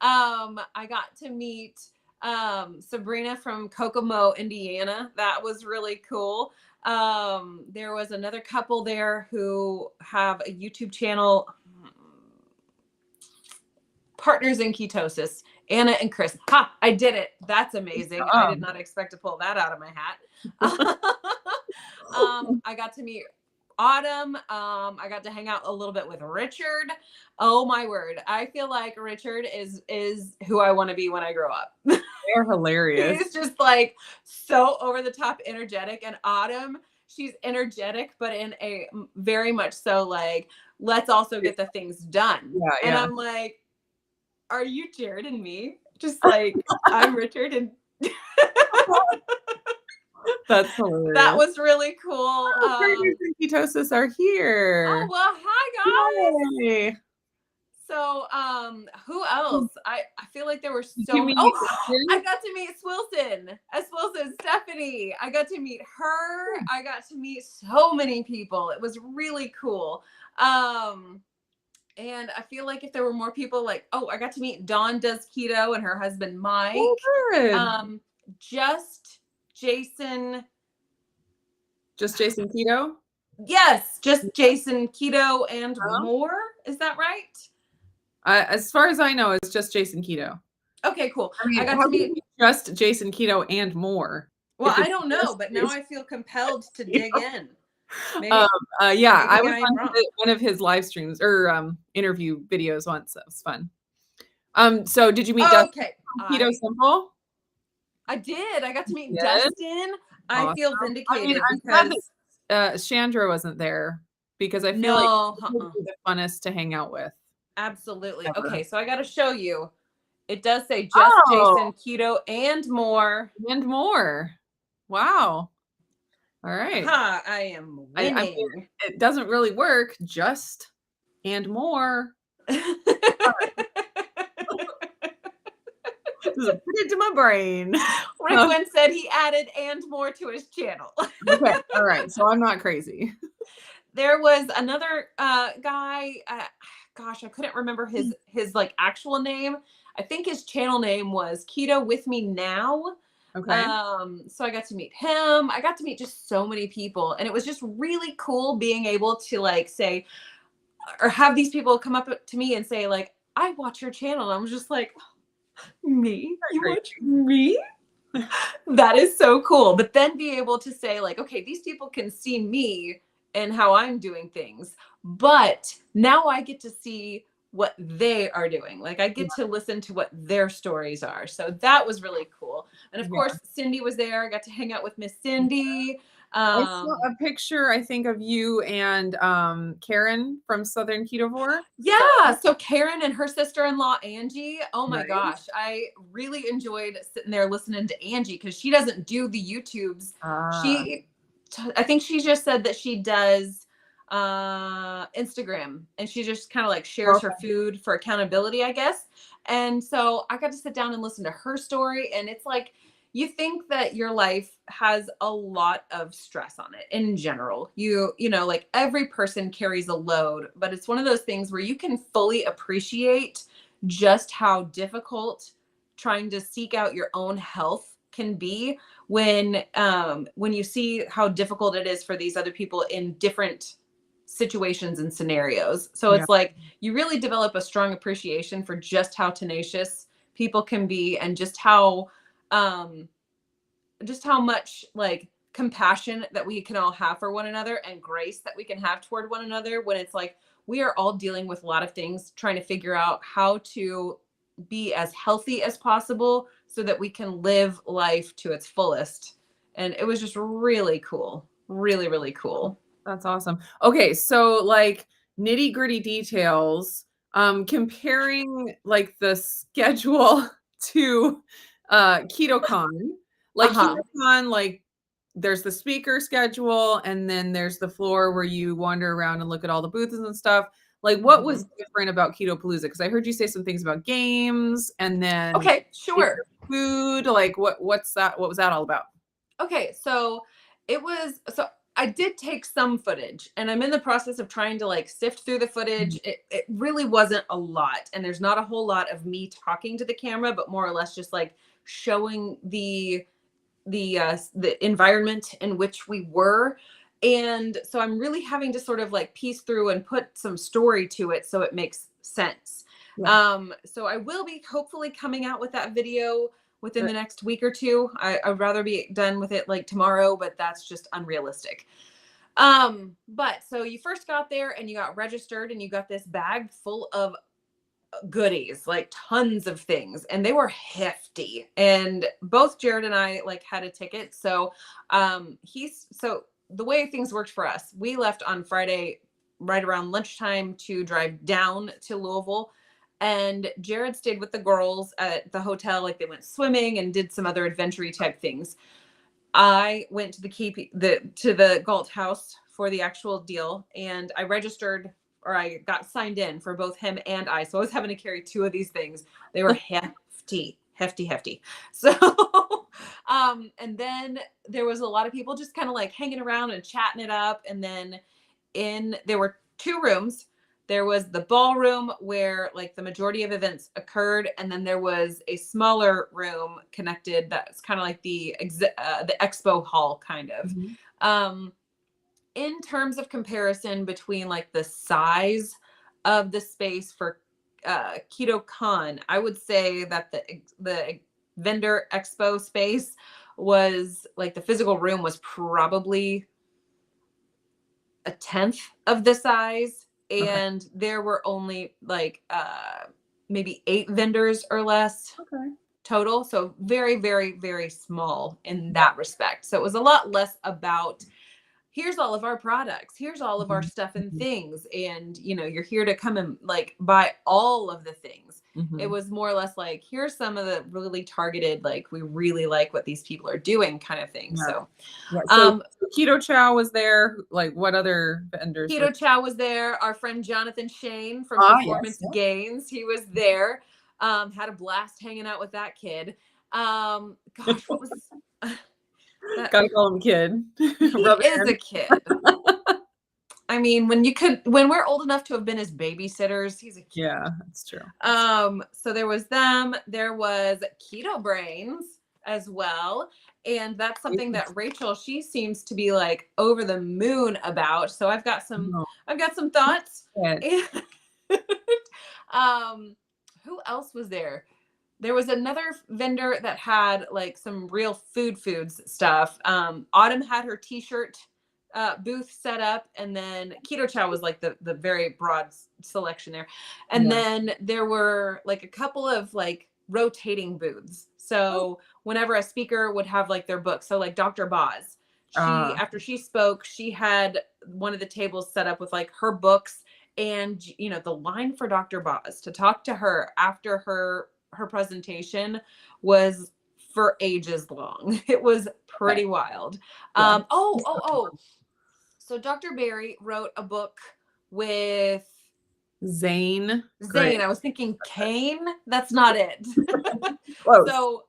[SPEAKER 1] I got to meet Sabrina from Kokomo, Indiana. That was really cool. There was another couple there who have a YouTube channel, Partners in Ketosis, Anna and Chris. Ha, I did it. That's amazing. I did not expect to pull that out of my hat. I got to meet Autumn. I got to hang out a little bit with Richard. Oh my word. I feel like Richard is who I want to be when I grow up.
[SPEAKER 2] They're hilarious.
[SPEAKER 1] He's just like so over the top energetic. And Autumn, she's energetic, but in a very much so like, let's also get the things done.
[SPEAKER 2] Yeah,
[SPEAKER 1] and I'm like, are you Jared and me? Just like I'm Richard and
[SPEAKER 2] that's hilarious.
[SPEAKER 1] that was really cool.
[SPEAKER 2] Partners in Ketosis are here.
[SPEAKER 1] Oh well, hi guys.
[SPEAKER 2] Yay.
[SPEAKER 1] So who else? I feel like there were so I got to meet Swilson, Stephanie. I got to meet her. I got to meet so many people. It was really cool. And I feel like if there were more people like, I got to meet Dawn Does Keto and her husband Mike. Just Jason
[SPEAKER 2] Keto?
[SPEAKER 1] Yes, just Jason Keto and more. Is that right?
[SPEAKER 2] As far as I know, it's just Jason Keto.
[SPEAKER 1] Okay, cool.
[SPEAKER 2] I mean,
[SPEAKER 1] I got to meet
[SPEAKER 2] just Jason Keto and more.
[SPEAKER 1] Well, I don't know, but now I feel compelled to dig in.
[SPEAKER 2] Maybe, I was on one of his live streams or interview videos once. That was fun. So did you meet Dustin Keto Simple?
[SPEAKER 1] I did. I got to meet Dustin. Awesome. I feel vindicated
[SPEAKER 2] because Chandra wasn't there because I feel like he would be the funnest to hang out with.
[SPEAKER 1] Absolutely. Ever. Okay, so I got to show you. It does say just Jason Keto and more.
[SPEAKER 2] And more. Wow. All right.
[SPEAKER 1] Ha, I am
[SPEAKER 2] I mean,
[SPEAKER 1] winning.
[SPEAKER 2] it doesn't really work, just and more. Just put it into my brain.
[SPEAKER 1] Rick once said he added and more to his channel.
[SPEAKER 2] Okay, all right, so I'm not crazy.
[SPEAKER 1] There was another guy. Gosh, I couldn't remember his like actual name. I think his channel name was Keto with Me Now.
[SPEAKER 2] Okay.
[SPEAKER 1] So I got to meet him. I got to meet just so many people, and it was just really cool being able to like say or have these people come up to me and say like, "I watch your channel." And I was just like, "Me? You
[SPEAKER 2] Great.
[SPEAKER 1] watch me?" That is so cool. But then be able to say, like, okay, these people can see me and how I'm doing things, but now I get to see what they are doing. Like, I
[SPEAKER 2] Yeah,
[SPEAKER 1] get to listen to what their stories are. So that was really cool. And of
[SPEAKER 2] yeah.
[SPEAKER 1] course, Cindy was there. I got to hang out with Miss Cindy.
[SPEAKER 2] I saw a picture, I think, of you and, Karen from Southern Ketovore. Is that
[SPEAKER 1] Yeah.
[SPEAKER 2] right?
[SPEAKER 1] So Karen and her sister-in-law Angie. Oh my
[SPEAKER 2] Nice.
[SPEAKER 1] gosh. I really enjoyed sitting there listening to Angie because she doesn't do the YouTubes.
[SPEAKER 2] Ah,
[SPEAKER 1] She I think she just said that she does Instagram and she just kind of like shares her
[SPEAKER 2] okay.
[SPEAKER 1] food for accountability, I guess. And so I got to sit down and listen to her story and it's like you think that your life has a lot of stress on it in general. You know, like every person carries a load, but it's one of those things where you can fully appreciate just how difficult trying to seek out your own health can be when you see how difficult it is for these other people in different situations and scenarios. So
[SPEAKER 2] Yeah,
[SPEAKER 1] it's like you really develop a strong appreciation for just how tenacious people can be and um just how much like compassion that we can all have for one another and grace that we can have toward one another when it's like we are all dealing with a lot of things trying to figure out how to be as healthy as possible so that we can live life to its fullest. And it was just really cool. Really, really cool.
[SPEAKER 2] that's awesome. Okay, so, like, nitty-gritty details, comparing, like, the schedule to, KetoCon. Like,
[SPEAKER 1] Uh-huh.
[SPEAKER 2] KetoCon, like, there's the speaker schedule, and then there's the floor where you wander around and look at all the booths and stuff. Like, what was
[SPEAKER 1] Mhm.
[SPEAKER 2] different about Ketopalooza? Because I heard you say some things about games, and then
[SPEAKER 1] Okay,
[SPEAKER 2] is
[SPEAKER 1] sure.
[SPEAKER 2] there food? Like, what was that all about?
[SPEAKER 1] Okay, so I did take some footage and I'm in the process of trying to like sift through the
[SPEAKER 2] Mhm.
[SPEAKER 1] footage. It really wasn't a lot and there's not a whole lot of me talking to the camera, but more or less just like showing the environment in which we were. And so I'm really having to sort of like piece through and put some story to it so it makes sense.
[SPEAKER 2] Yeah,
[SPEAKER 1] So I will be hopefully coming out with that video within
[SPEAKER 2] good.
[SPEAKER 1] the next week or two. I'd rather be done with it like tomorrow, but that's just unrealistic. But so you first got there and you got registered and you got this bag full of goodies, like tons of things, and they were hefty. And both Jared and I like had a ticket. So the way things worked for us, we left on Friday right around lunchtime to drive down to Louisville. And Jared stayed with the girls at the hotel, like they went swimming and did some other adventure type things. I went to the Galt house for the actual deal and I registered or I got signed in for both him and I. So I was having to carry two of these things. They were hefty, hefty, hefty. So and then there was a lot of people just kind of like hanging around and chatting it up. And then there were two rooms. There was the ballroom where like the majority of events occurred, and then there was a smaller room connected that's kind of like the expo hall kind of.
[SPEAKER 2] Mhm.
[SPEAKER 1] Um, in terms of comparison between like the size of the space for Keto Con, I would say that the vendor expo space was like the physical room was probably a tenth of the size
[SPEAKER 2] Okay.
[SPEAKER 1] and there were only like maybe 8 vendors or less
[SPEAKER 2] Okay.
[SPEAKER 1] total, so very very very small in that respect. So it was a lot less about here's all of our products, here's all of our
[SPEAKER 2] Mhm.
[SPEAKER 1] stuff and
[SPEAKER 2] Mhm.
[SPEAKER 1] things, and you know you're here to come and like buy all of the things. It
[SPEAKER 2] Mhm.
[SPEAKER 1] was more or less like, here's some of the really targeted, like, we really like what these people are doing kind of thing.
[SPEAKER 2] Yeah.
[SPEAKER 1] So,
[SPEAKER 2] Yeah,
[SPEAKER 1] um,
[SPEAKER 2] so Keto Chow was there, like, what other vendors were
[SPEAKER 1] Keto Chow was there. Our friend Jonathan Shane from
[SPEAKER 2] yes,
[SPEAKER 1] Performance
[SPEAKER 2] yeah.
[SPEAKER 1] Gains, he was there. Had a blast hanging out with that kid. Gosh, what was that?
[SPEAKER 2] Gotta call him kid.
[SPEAKER 1] He
[SPEAKER 2] Rub it
[SPEAKER 1] is a
[SPEAKER 2] in.
[SPEAKER 1] kid. I mean, when we're old enough to have been his babysitters, he's a kid.
[SPEAKER 2] Yeah, that's true.
[SPEAKER 1] So there was them. There was Keto Brains as well. And that's something that Rachel, she seems to be like over the moon about. So
[SPEAKER 2] No.
[SPEAKER 1] I've got some thoughts.
[SPEAKER 2] Yeah.
[SPEAKER 1] And um, who else was there? There was another vendor that had like some real foods stuff. Autumn had her t-shirt booth set up, and then Keto Chow was like the very broad selection there. And
[SPEAKER 2] Yeah.
[SPEAKER 1] then there were like a couple of like rotating booths.
[SPEAKER 2] Oh,
[SPEAKER 1] So whenever a speaker would have like their book, so like Dr. Boz, she
[SPEAKER 2] ah,
[SPEAKER 1] after she spoke, she had one of the tables set up with like her books, and the line for Dr. Boz to talk to her after her presentation was for ages long. It was
[SPEAKER 2] okay.
[SPEAKER 1] pretty wild.
[SPEAKER 2] Yeah.
[SPEAKER 1] So Dr. Barry wrote a book with
[SPEAKER 2] Zane Grey.
[SPEAKER 1] Zane. I was thinking Kane. That's not it.
[SPEAKER 2] Close.
[SPEAKER 1] So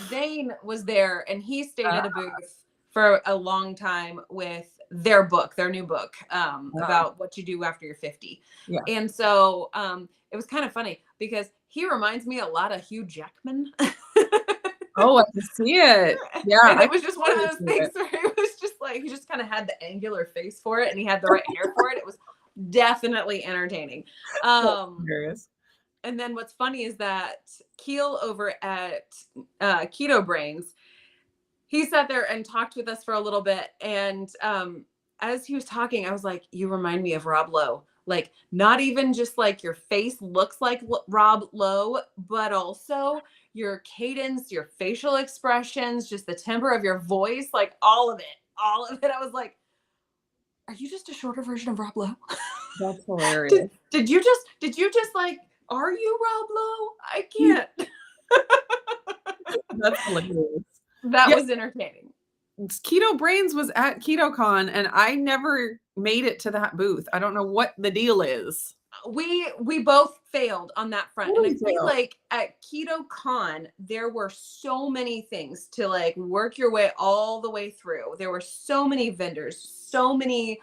[SPEAKER 1] Zane was there, and he stayed
[SPEAKER 2] Ah,
[SPEAKER 1] at a booth for a long time with their new book,
[SPEAKER 2] ah,
[SPEAKER 1] about what you do after you're 50.
[SPEAKER 2] yeah.
[SPEAKER 1] And so it was kind of funny because he reminds me a lot of Hugh Jackman.
[SPEAKER 2] Oh, I can see it. Yeah,
[SPEAKER 1] And
[SPEAKER 2] I
[SPEAKER 1] it
[SPEAKER 2] can
[SPEAKER 1] was just one of
[SPEAKER 2] totally
[SPEAKER 1] those
[SPEAKER 2] see
[SPEAKER 1] things
[SPEAKER 2] it.
[SPEAKER 1] where it was just like he just kind of had the angular face for it, and he had the right hair for it. It was definitely entertaining.
[SPEAKER 2] That's
[SPEAKER 1] Um,
[SPEAKER 2] hilarious.
[SPEAKER 1] and then what's funny is that Keel over at Keto Brains, he sat there and talked with us for a little bit. And as he was talking, I was like, you remind me of Rob Lowe. Like, not even just like your face looks like Rob Lowe, but also your cadence, your facial expressions, just the timbre of your voice, like all of it. All of it. I was like, are you just a shorter version of Rob Lowe?
[SPEAKER 2] That's
[SPEAKER 1] did,
[SPEAKER 2] hilarious.
[SPEAKER 1] did you just like, are you Rob Lowe? I can't.
[SPEAKER 2] That's hilarious.
[SPEAKER 1] That
[SPEAKER 2] Yeah,
[SPEAKER 1] was entertaining.
[SPEAKER 2] Keto Brains was at KetoCon, and I never made it to that booth. I don't know what the deal is.
[SPEAKER 1] We both failed on that front, and I
[SPEAKER 2] Totally
[SPEAKER 1] feel
[SPEAKER 2] failed.
[SPEAKER 1] like at Keto Con there were so many things to like work your way all the way through. There were so many vendors, so many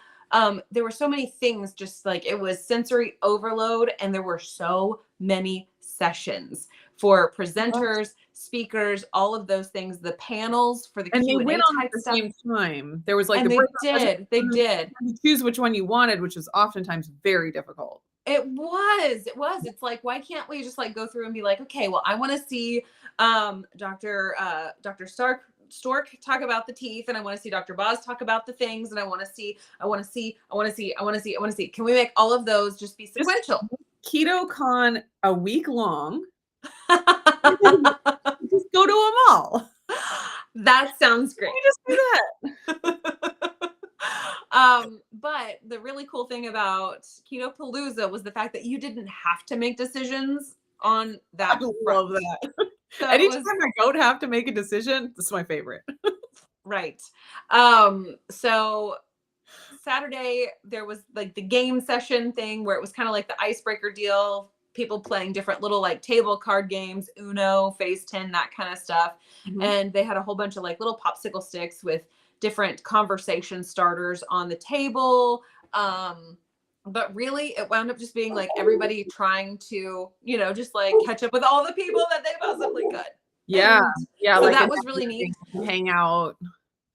[SPEAKER 1] there were so many things, just like it was sensory overload, and there were so many sessions for presenters, speakers, all of those things, the panels for the
[SPEAKER 2] And they went
[SPEAKER 1] Q&A
[SPEAKER 2] on at
[SPEAKER 1] type
[SPEAKER 2] the
[SPEAKER 1] stuff.
[SPEAKER 2] same time. There was like the
[SPEAKER 1] And
[SPEAKER 2] breakout session,
[SPEAKER 1] they
[SPEAKER 2] and then
[SPEAKER 1] did.
[SPEAKER 2] you had to choose which one you wanted, which was oftentimes very difficult.
[SPEAKER 1] It's like, why can't we just like go through and be like, okay, well, I want to see Dr. Stork talk about the teeth, and I want to see Dr. Boz talk about the things, and I want to see. Can we make all of those just be
[SPEAKER 2] Just
[SPEAKER 1] sequential?
[SPEAKER 2] KetoCon a week long. Just go to them all.
[SPEAKER 1] That sounds
[SPEAKER 2] Why
[SPEAKER 1] great.
[SPEAKER 2] don't we just do that?
[SPEAKER 1] But the really cool thing about Keto Palooza was the fact that you didn't have to make decisions on
[SPEAKER 2] I
[SPEAKER 1] that front.
[SPEAKER 2] love that.
[SPEAKER 1] So it was
[SPEAKER 2] Anytime I don't have to make a decision, this is my favorite.
[SPEAKER 1] right. So Saturday there was like the game session thing where it was kind of like the icebreaker deal, people playing different little like table card games, Uno, Phase 10, that kind of stuff.
[SPEAKER 2] Mhm.
[SPEAKER 1] And they had a whole bunch of like little popsicle sticks with different conversation starters on the table. But really it wound up just being like everybody trying to, just like catch up with all the people that they possibly could.
[SPEAKER 2] Yeah,
[SPEAKER 1] And
[SPEAKER 2] yeah,
[SPEAKER 1] so
[SPEAKER 2] like a
[SPEAKER 1] that was really neat.
[SPEAKER 2] hang out.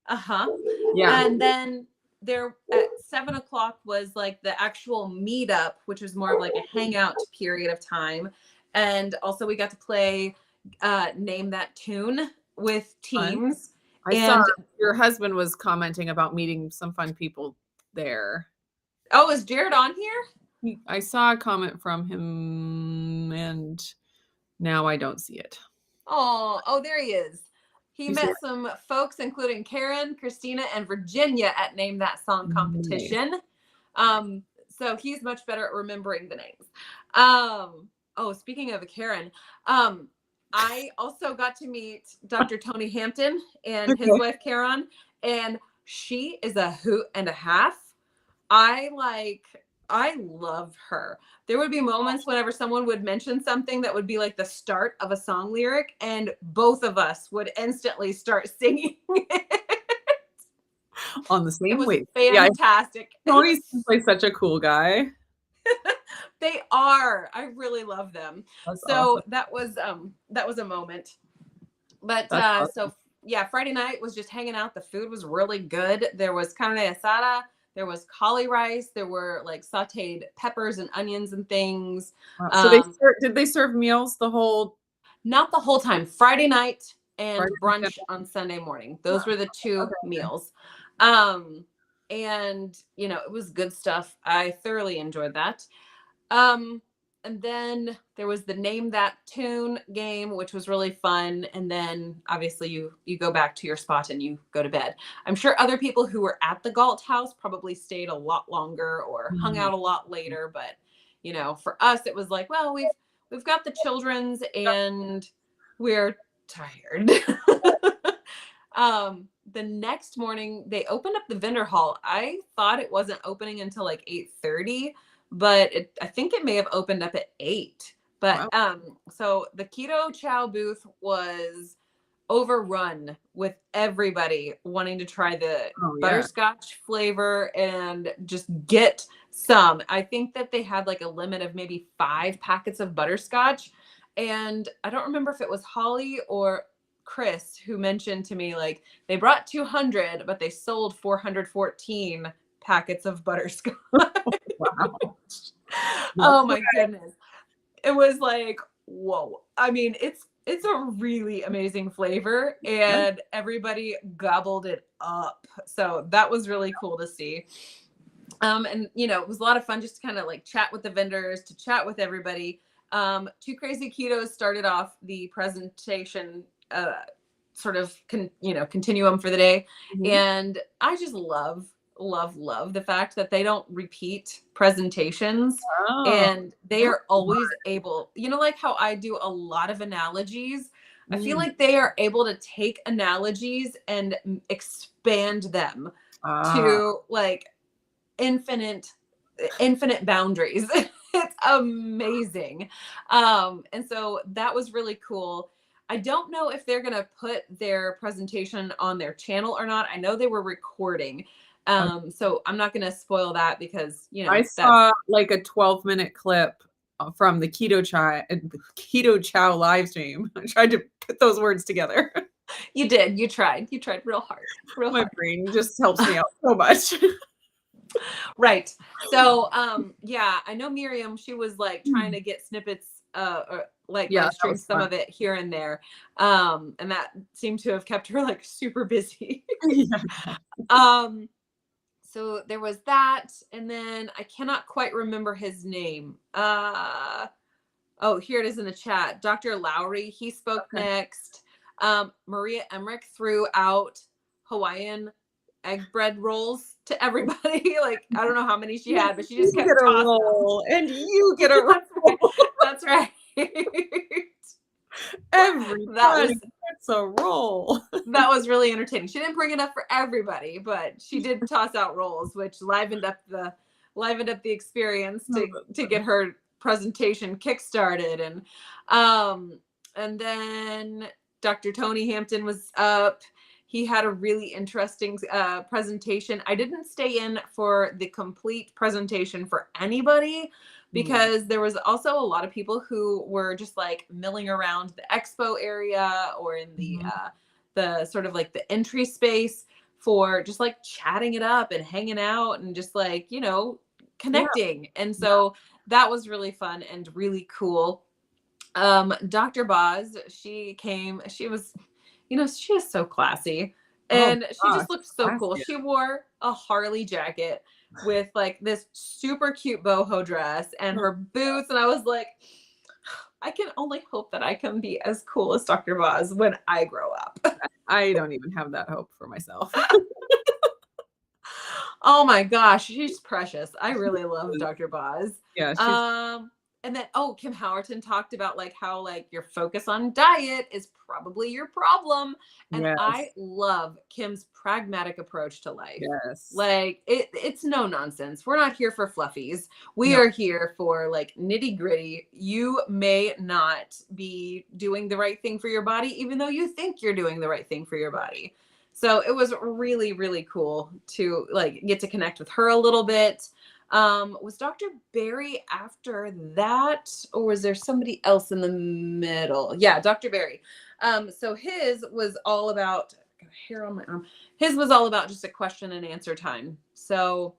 [SPEAKER 1] Uh-huh.
[SPEAKER 2] Yeah.
[SPEAKER 1] And then there at 7 o'clock was like the actual meetup, which was more of like a hangout period of time. And also we got to play Name That Tune with
[SPEAKER 2] Fun.
[SPEAKER 1] teams.
[SPEAKER 2] I saw
[SPEAKER 1] And
[SPEAKER 2] your husband was commenting about meeting some fun people there.
[SPEAKER 1] oh, is Jared on here?
[SPEAKER 2] I saw a comment from him, and now I don't see it.
[SPEAKER 1] Oh, there he is. He
[SPEAKER 2] You see
[SPEAKER 1] met some folks, including Karen, Christina, and Virginia at Name That Song
[SPEAKER 2] it?
[SPEAKER 1] competition. So he's much better at remembering the names. Oh oh, speaking of a Karen, I also got to meet Dr. Tony Hampton and his
[SPEAKER 2] Okay.
[SPEAKER 1] wife Karen, and she is a hoot and a half. I like I love her. There would be moments whenever someone would mention something that would be like the start of a song lyric, and both of us would instantly start singing it.
[SPEAKER 2] On the
[SPEAKER 1] It
[SPEAKER 2] same
[SPEAKER 1] was
[SPEAKER 2] wave. Yeah,
[SPEAKER 1] fantastic. It
[SPEAKER 2] Tony
[SPEAKER 1] was
[SPEAKER 2] seems like such a cool guy.
[SPEAKER 1] they are. I really love them.
[SPEAKER 2] That's
[SPEAKER 1] So
[SPEAKER 2] awesome.
[SPEAKER 1] that was a moment. But
[SPEAKER 2] That's awesome.
[SPEAKER 1] so yeah, Friday night was just hanging out. The food was really good. There was carne asada, there was cauli rice, there were like sauteed peppers and onions and things.
[SPEAKER 2] Wow. So
[SPEAKER 1] Um,
[SPEAKER 2] did they serve meals the whole
[SPEAKER 1] Not the whole time. Friday night and
[SPEAKER 2] Friday
[SPEAKER 1] brunch
[SPEAKER 2] weekend?
[SPEAKER 1] on Sunday morning. Those were the two
[SPEAKER 2] Okay.
[SPEAKER 1] meals. Um, and you know, it was good stuff. I thoroughly enjoyed that. Um, and then there was the name that tune game, which was really fun. And then obviously you go back to your spot and you go to bed. I'm sure other people who were at the Galt house probably stayed a lot longer or hung
[SPEAKER 2] Mhm.
[SPEAKER 1] out a lot later. But you know, for us it was like, well, we've got the children's and we're tired. The next morning they opened up the vendor hall. I thought it wasn't opening until like 8:30, but I think it may have opened up at 8. But
[SPEAKER 2] Wow.
[SPEAKER 1] so the keto chow booth was overrun with everybody wanting to try the
[SPEAKER 2] Oh, yeah.
[SPEAKER 1] butterscotch flavor and just get some. I think that they had like a limit of maybe 5 packets of butterscotch. And I don't remember if it was Holly or Chris who mentioned to me like they brought 200, but they sold 414 packets of butterscotch.
[SPEAKER 2] Wow. That's
[SPEAKER 1] Oh my goodness. It was like, whoa. I mean, it's a really amazing flavor
[SPEAKER 2] good.
[SPEAKER 1] and everybody gobbled it up. So that was really cool to see. And you know, it was a lot of fun just to kind of like chat with the vendors, to chat with everybody. Two Crazy Ketos started off the presentation sort of continuum for the day,
[SPEAKER 2] Mhm.
[SPEAKER 1] and I just love the fact that they don't repeat presentations
[SPEAKER 2] Oh,
[SPEAKER 1] and they
[SPEAKER 2] that's
[SPEAKER 1] are always able, like how I do a lot of analogies. I feel
[SPEAKER 2] mm.
[SPEAKER 1] like they are able to take analogies and expand them
[SPEAKER 2] Ah,
[SPEAKER 1] to like infinite boundaries. It's amazing. And so that was really cool. I don't know if they're going to put their presentation on their channel or not. I know they were recording. So I'm not going to spoil that because,
[SPEAKER 2] I
[SPEAKER 1] that's
[SPEAKER 2] saw like a 12-minute clip from the keto chow live stream. I tried to put those words together.
[SPEAKER 1] you did. You tried real hard, real
[SPEAKER 2] My
[SPEAKER 1] hard.
[SPEAKER 2] brain just helps me out so much.
[SPEAKER 1] Right. So, yeah, I know Miriam, she was like trying to get snippets, or like
[SPEAKER 2] Yeah,
[SPEAKER 1] live
[SPEAKER 2] that
[SPEAKER 1] stream
[SPEAKER 2] was
[SPEAKER 1] some
[SPEAKER 2] fun.
[SPEAKER 1] of it here and there. And that seemed to have kept her like super busy.
[SPEAKER 2] Yeah.
[SPEAKER 1] um, so there was that. And then I cannot quite remember his name. Oh, here it is in the chat. Dr. Lowry, he spoke
[SPEAKER 2] Okay.
[SPEAKER 1] next. Maria Emmerich threw out Hawaiian egg bread rolls to everybody. Like, I don't know how many she had, but she just
[SPEAKER 2] You get
[SPEAKER 1] kept
[SPEAKER 2] a
[SPEAKER 1] tossing them.
[SPEAKER 2] roll, and you get a
[SPEAKER 1] That's right.
[SPEAKER 2] roll.
[SPEAKER 1] That's right. that
[SPEAKER 2] Everybody
[SPEAKER 1] was
[SPEAKER 2] gets a roll.
[SPEAKER 1] that was really entertaining. She didn't bring enough for everybody, but she did toss out rolls, which livened up the experience
[SPEAKER 2] Oh,
[SPEAKER 1] to
[SPEAKER 2] that's
[SPEAKER 1] get
[SPEAKER 2] funny.
[SPEAKER 1] her presentation kickstarted. And then Dr. Tony Hampton was up. He had a really interesting presentation. I didn't stay in for the complete presentation for anybody
[SPEAKER 2] Mm.
[SPEAKER 1] because there was also a lot of people who were just like milling around the expo area or in
[SPEAKER 2] Mhm.
[SPEAKER 1] the sort of like the entry space for just like chatting it up and hanging out and just like,
[SPEAKER 2] Yeah,
[SPEAKER 1] connecting. And
[SPEAKER 2] yeah.
[SPEAKER 1] so that was really fun and really cool. Dr. Boz, she came, she was, she is so classy
[SPEAKER 2] Oh
[SPEAKER 1] and she
[SPEAKER 2] gosh,
[SPEAKER 1] just looked so cool.
[SPEAKER 2] classy.
[SPEAKER 1] She wore a Harley jacket with like this super cute boho dress and her boots. And I was like, I can only hope that I can be as cool as Dr. Boz when I grow up.
[SPEAKER 2] I don't even have that hope for myself.
[SPEAKER 1] Oh my gosh, she's precious. I really love Dr. Boz.
[SPEAKER 2] Yeah, she's
[SPEAKER 1] Um, And then, oh, Kim Howerton talked about like how like your focus on diet is probably your problem. And I
[SPEAKER 2] Yes.
[SPEAKER 1] love Kim's pragmatic approach to life.
[SPEAKER 2] Yes.
[SPEAKER 1] Like it's no nonsense. We're not here for fluffies. We
[SPEAKER 2] No.
[SPEAKER 1] are here for like nitty gritty. You may not be doing the right thing for your body, even though you think you're doing the right thing for your body. So it was really, really cool to like get to connect with her a little bit. Was Dr. Barry after that, or was there somebody else in the middle? Yeah, Dr. Barry. So his was all about, I got hair on my arm. His was all about just a question and answer time. So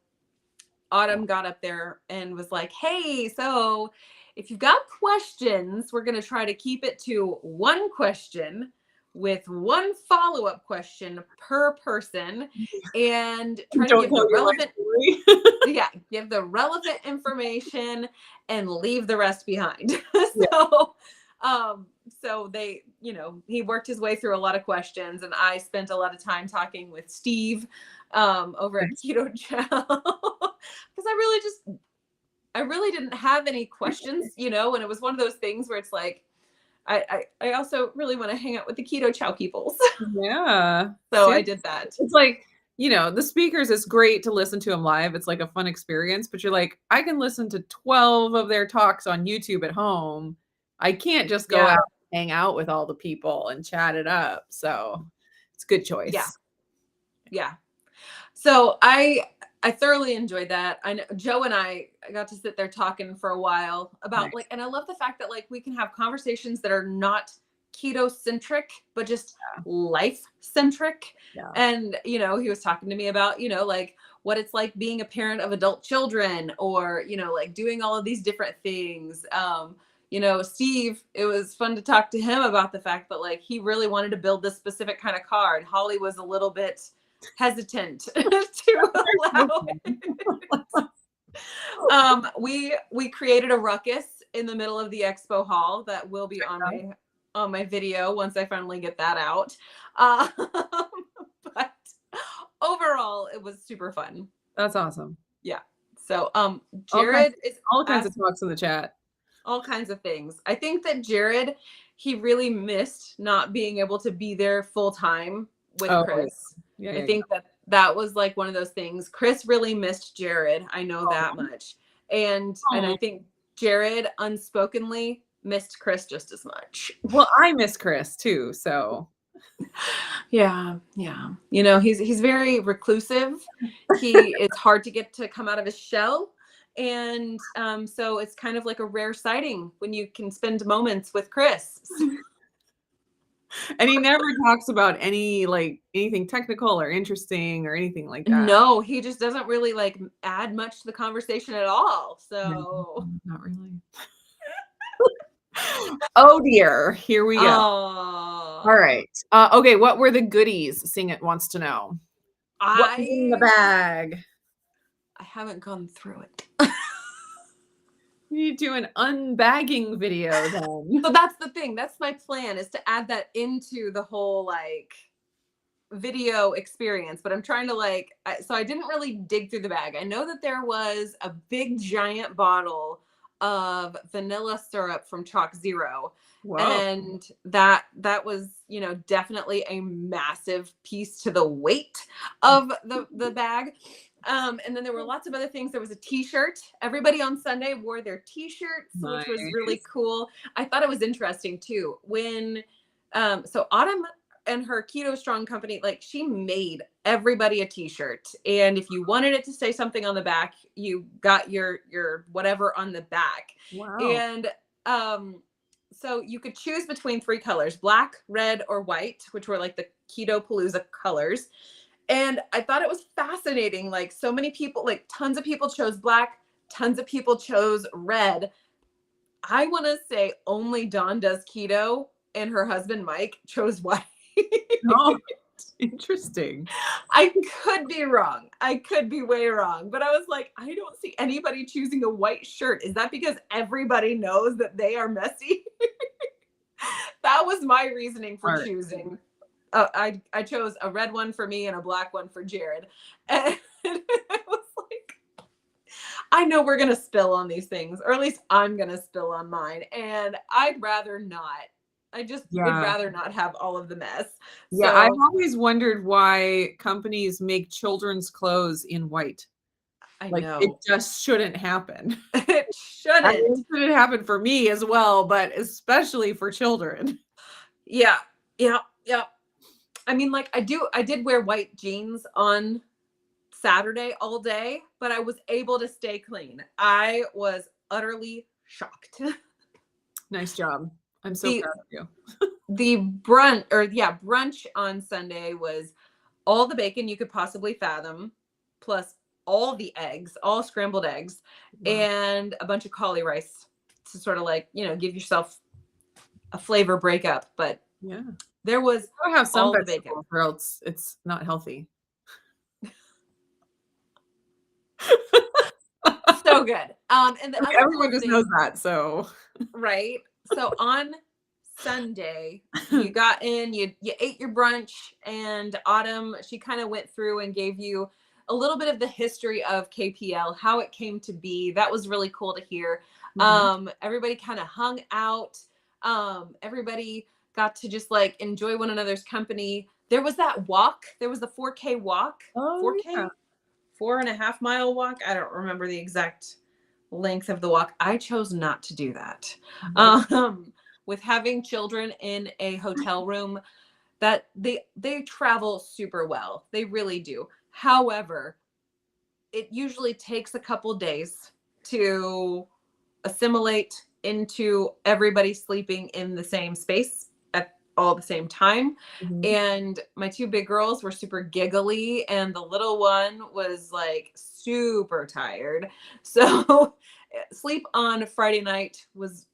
[SPEAKER 1] Autumn got up there and was like, hey, so if you've got questions, we're going to try to keep it to one question with one follow-up question per person and try to
[SPEAKER 2] Don't
[SPEAKER 1] give the
[SPEAKER 2] tell your life
[SPEAKER 1] relevant
[SPEAKER 2] story.
[SPEAKER 1] yeah, give the relevant information and leave the rest behind.
[SPEAKER 2] Yeah.
[SPEAKER 1] so so they, he worked his way through a lot of questions, and I spent a lot of time talking with Steve over at Keto Chow because I really didn't have any questions, and it was one of those things where it's like I also really want to hang out with the Keto Chow peoples.
[SPEAKER 2] Yeah.
[SPEAKER 1] So I did that.
[SPEAKER 2] It's like, the speakers, it's great to listen to them live. It's like a fun experience, but you're like, I can listen to 12 of their talks on YouTube at home. I can't just go
[SPEAKER 1] Yeah.
[SPEAKER 2] out and hang out with all the people and chat it up. So it's a good
[SPEAKER 1] Yeah.
[SPEAKER 2] choice.
[SPEAKER 1] Yeah. So I thoroughly enjoyed that. I know Joe and I got to sit there talking for a while about
[SPEAKER 2] Nice.
[SPEAKER 1] and I love the fact that like we can have conversations that are not keto centric, but just life centric.
[SPEAKER 2] Yeah.
[SPEAKER 1] And he was talking to me about, like what it's like being a parent of adult children, or, like doing all of these different things. Steve, it was fun to talk to him about the fact that like he really wanted to build this specific kind of car, and Holly was a little bit hesitant to allow it. We created a ruckus in the middle of the expo hall that will be on my video once I finally get that out. But overall, it was super fun.
[SPEAKER 2] That's awesome.
[SPEAKER 1] Yeah. So Jared is
[SPEAKER 2] all kinds of talks in the chat.
[SPEAKER 1] all kinds of things. I think that Jared, he really missed not being able to be there full time with Chris.
[SPEAKER 2] Yeah,
[SPEAKER 1] I think that was like one of those things. Chris really missed Jared. I know that much. And I think Jared unspokenly missed Chris just as much.
[SPEAKER 2] Well, I miss Chris too, so
[SPEAKER 1] yeah. He's very reclusive. It's hard to get to come out of his shell. And so it's kind of like a rare sighting when you can spend moments with Chris.
[SPEAKER 2] And he never talks about anything technical or interesting or anything like that.
[SPEAKER 1] No, he just doesn't really like add much to the conversation at all. So
[SPEAKER 2] no, not really. Oh dear, here we go. All right. Okay, what were the goodies? Sing It wants to know. What's in the bag?
[SPEAKER 1] I haven't gone through it.
[SPEAKER 2] You do an unbagging video then.
[SPEAKER 1] So that's the thing. That's my plan, is to add that into the whole like video experience. But I'm trying to so I didn't really dig through the bag. I know that there was a big giant bottle of vanilla syrup from Chalk Zero.
[SPEAKER 2] Whoa.
[SPEAKER 1] And that was, definitely a massive piece to the weight of the bag. And then there were lots of other things. There was a t-shirt. Everybody on Sunday wore their t-shirts, which was really cool. I thought it was interesting too. When, so Autumn and her Keto Strong company, like she made everybody a t-shirt. And if you wanted it to say something on the back, you got your whatever on the back.
[SPEAKER 2] Wow.
[SPEAKER 1] And, so you could choose between 3 colors, black, red, or white, which were like the Keto Palooza colors. And I thought it was fascinating. Like so many people, like tons of people chose black, tons of people chose red. I want to say only Dawn Does Keto and her husband, Mike, chose white.
[SPEAKER 2] Oh, interesting.
[SPEAKER 1] I could be wrong. I could be way wrong. But I was like, I don't see anybody choosing a white shirt. Is that because everybody knows that they are messy? That was my reasoning for choosing. I chose a red one for me and a black one for Jared. And it was like, I know we're gonna spill on these things, or at least I'm gonna spill on mine, and I'd rather not. I just would
[SPEAKER 2] Yeah.
[SPEAKER 1] rather not have all of the mess.
[SPEAKER 2] Yeah, I've
[SPEAKER 1] So
[SPEAKER 2] always wondered why companies make children's clothes in white.
[SPEAKER 1] I
[SPEAKER 2] Like, it
[SPEAKER 1] know
[SPEAKER 2] just shouldn't happen.
[SPEAKER 1] it
[SPEAKER 2] I
[SPEAKER 1] shouldn't.
[SPEAKER 2] mean, it shouldn't happen for me as well, but especially for children.
[SPEAKER 1] Yeah, yeah, yeah. I mean, like I did wear white jeans on Saturday all day, but I was able to stay clean. I was utterly shocked.
[SPEAKER 2] Nice job. I'm so
[SPEAKER 1] the
[SPEAKER 2] proud of you.
[SPEAKER 1] the brunch on Sunday was all the bacon you could possibly fathom, plus all the eggs, all scrambled eggs,
[SPEAKER 2] Wow.
[SPEAKER 1] and a bunch of cauli rice to sort of like, give yourself a flavor breakup. But
[SPEAKER 2] Yeah.
[SPEAKER 1] there was
[SPEAKER 2] Gotta have some
[SPEAKER 1] all the bacon.
[SPEAKER 2] vegetables or else it's not healthy.
[SPEAKER 1] So good. And the other
[SPEAKER 2] Everyone
[SPEAKER 1] cool
[SPEAKER 2] just knows
[SPEAKER 1] thing,
[SPEAKER 2] that, so
[SPEAKER 1] right? So on Sunday, you got in, you ate your brunch, and Autumn, she kind of went through and gave you a little bit of the history of KPL, how it came to be. That was really cool to hear.
[SPEAKER 2] Mhm.
[SPEAKER 1] Everybody kind of hung out. Everybody got to just like enjoy one another's company. There was that walk. There was the 4K walk,
[SPEAKER 2] Oh, yeah.
[SPEAKER 1] 4K, 4.5 mile walk. I don't remember the exact length of the walk. I chose not to do that.
[SPEAKER 2] Nope.
[SPEAKER 1] Um, with having children in a hotel room, that they travel super well. They really do. However, it usually takes a couple days to assimilate into everybody sleeping in the same space at all the same time.
[SPEAKER 2] Mhm.
[SPEAKER 1] And my two big girls were super giggly, and the little one was like super tired. So sleep on Friday night was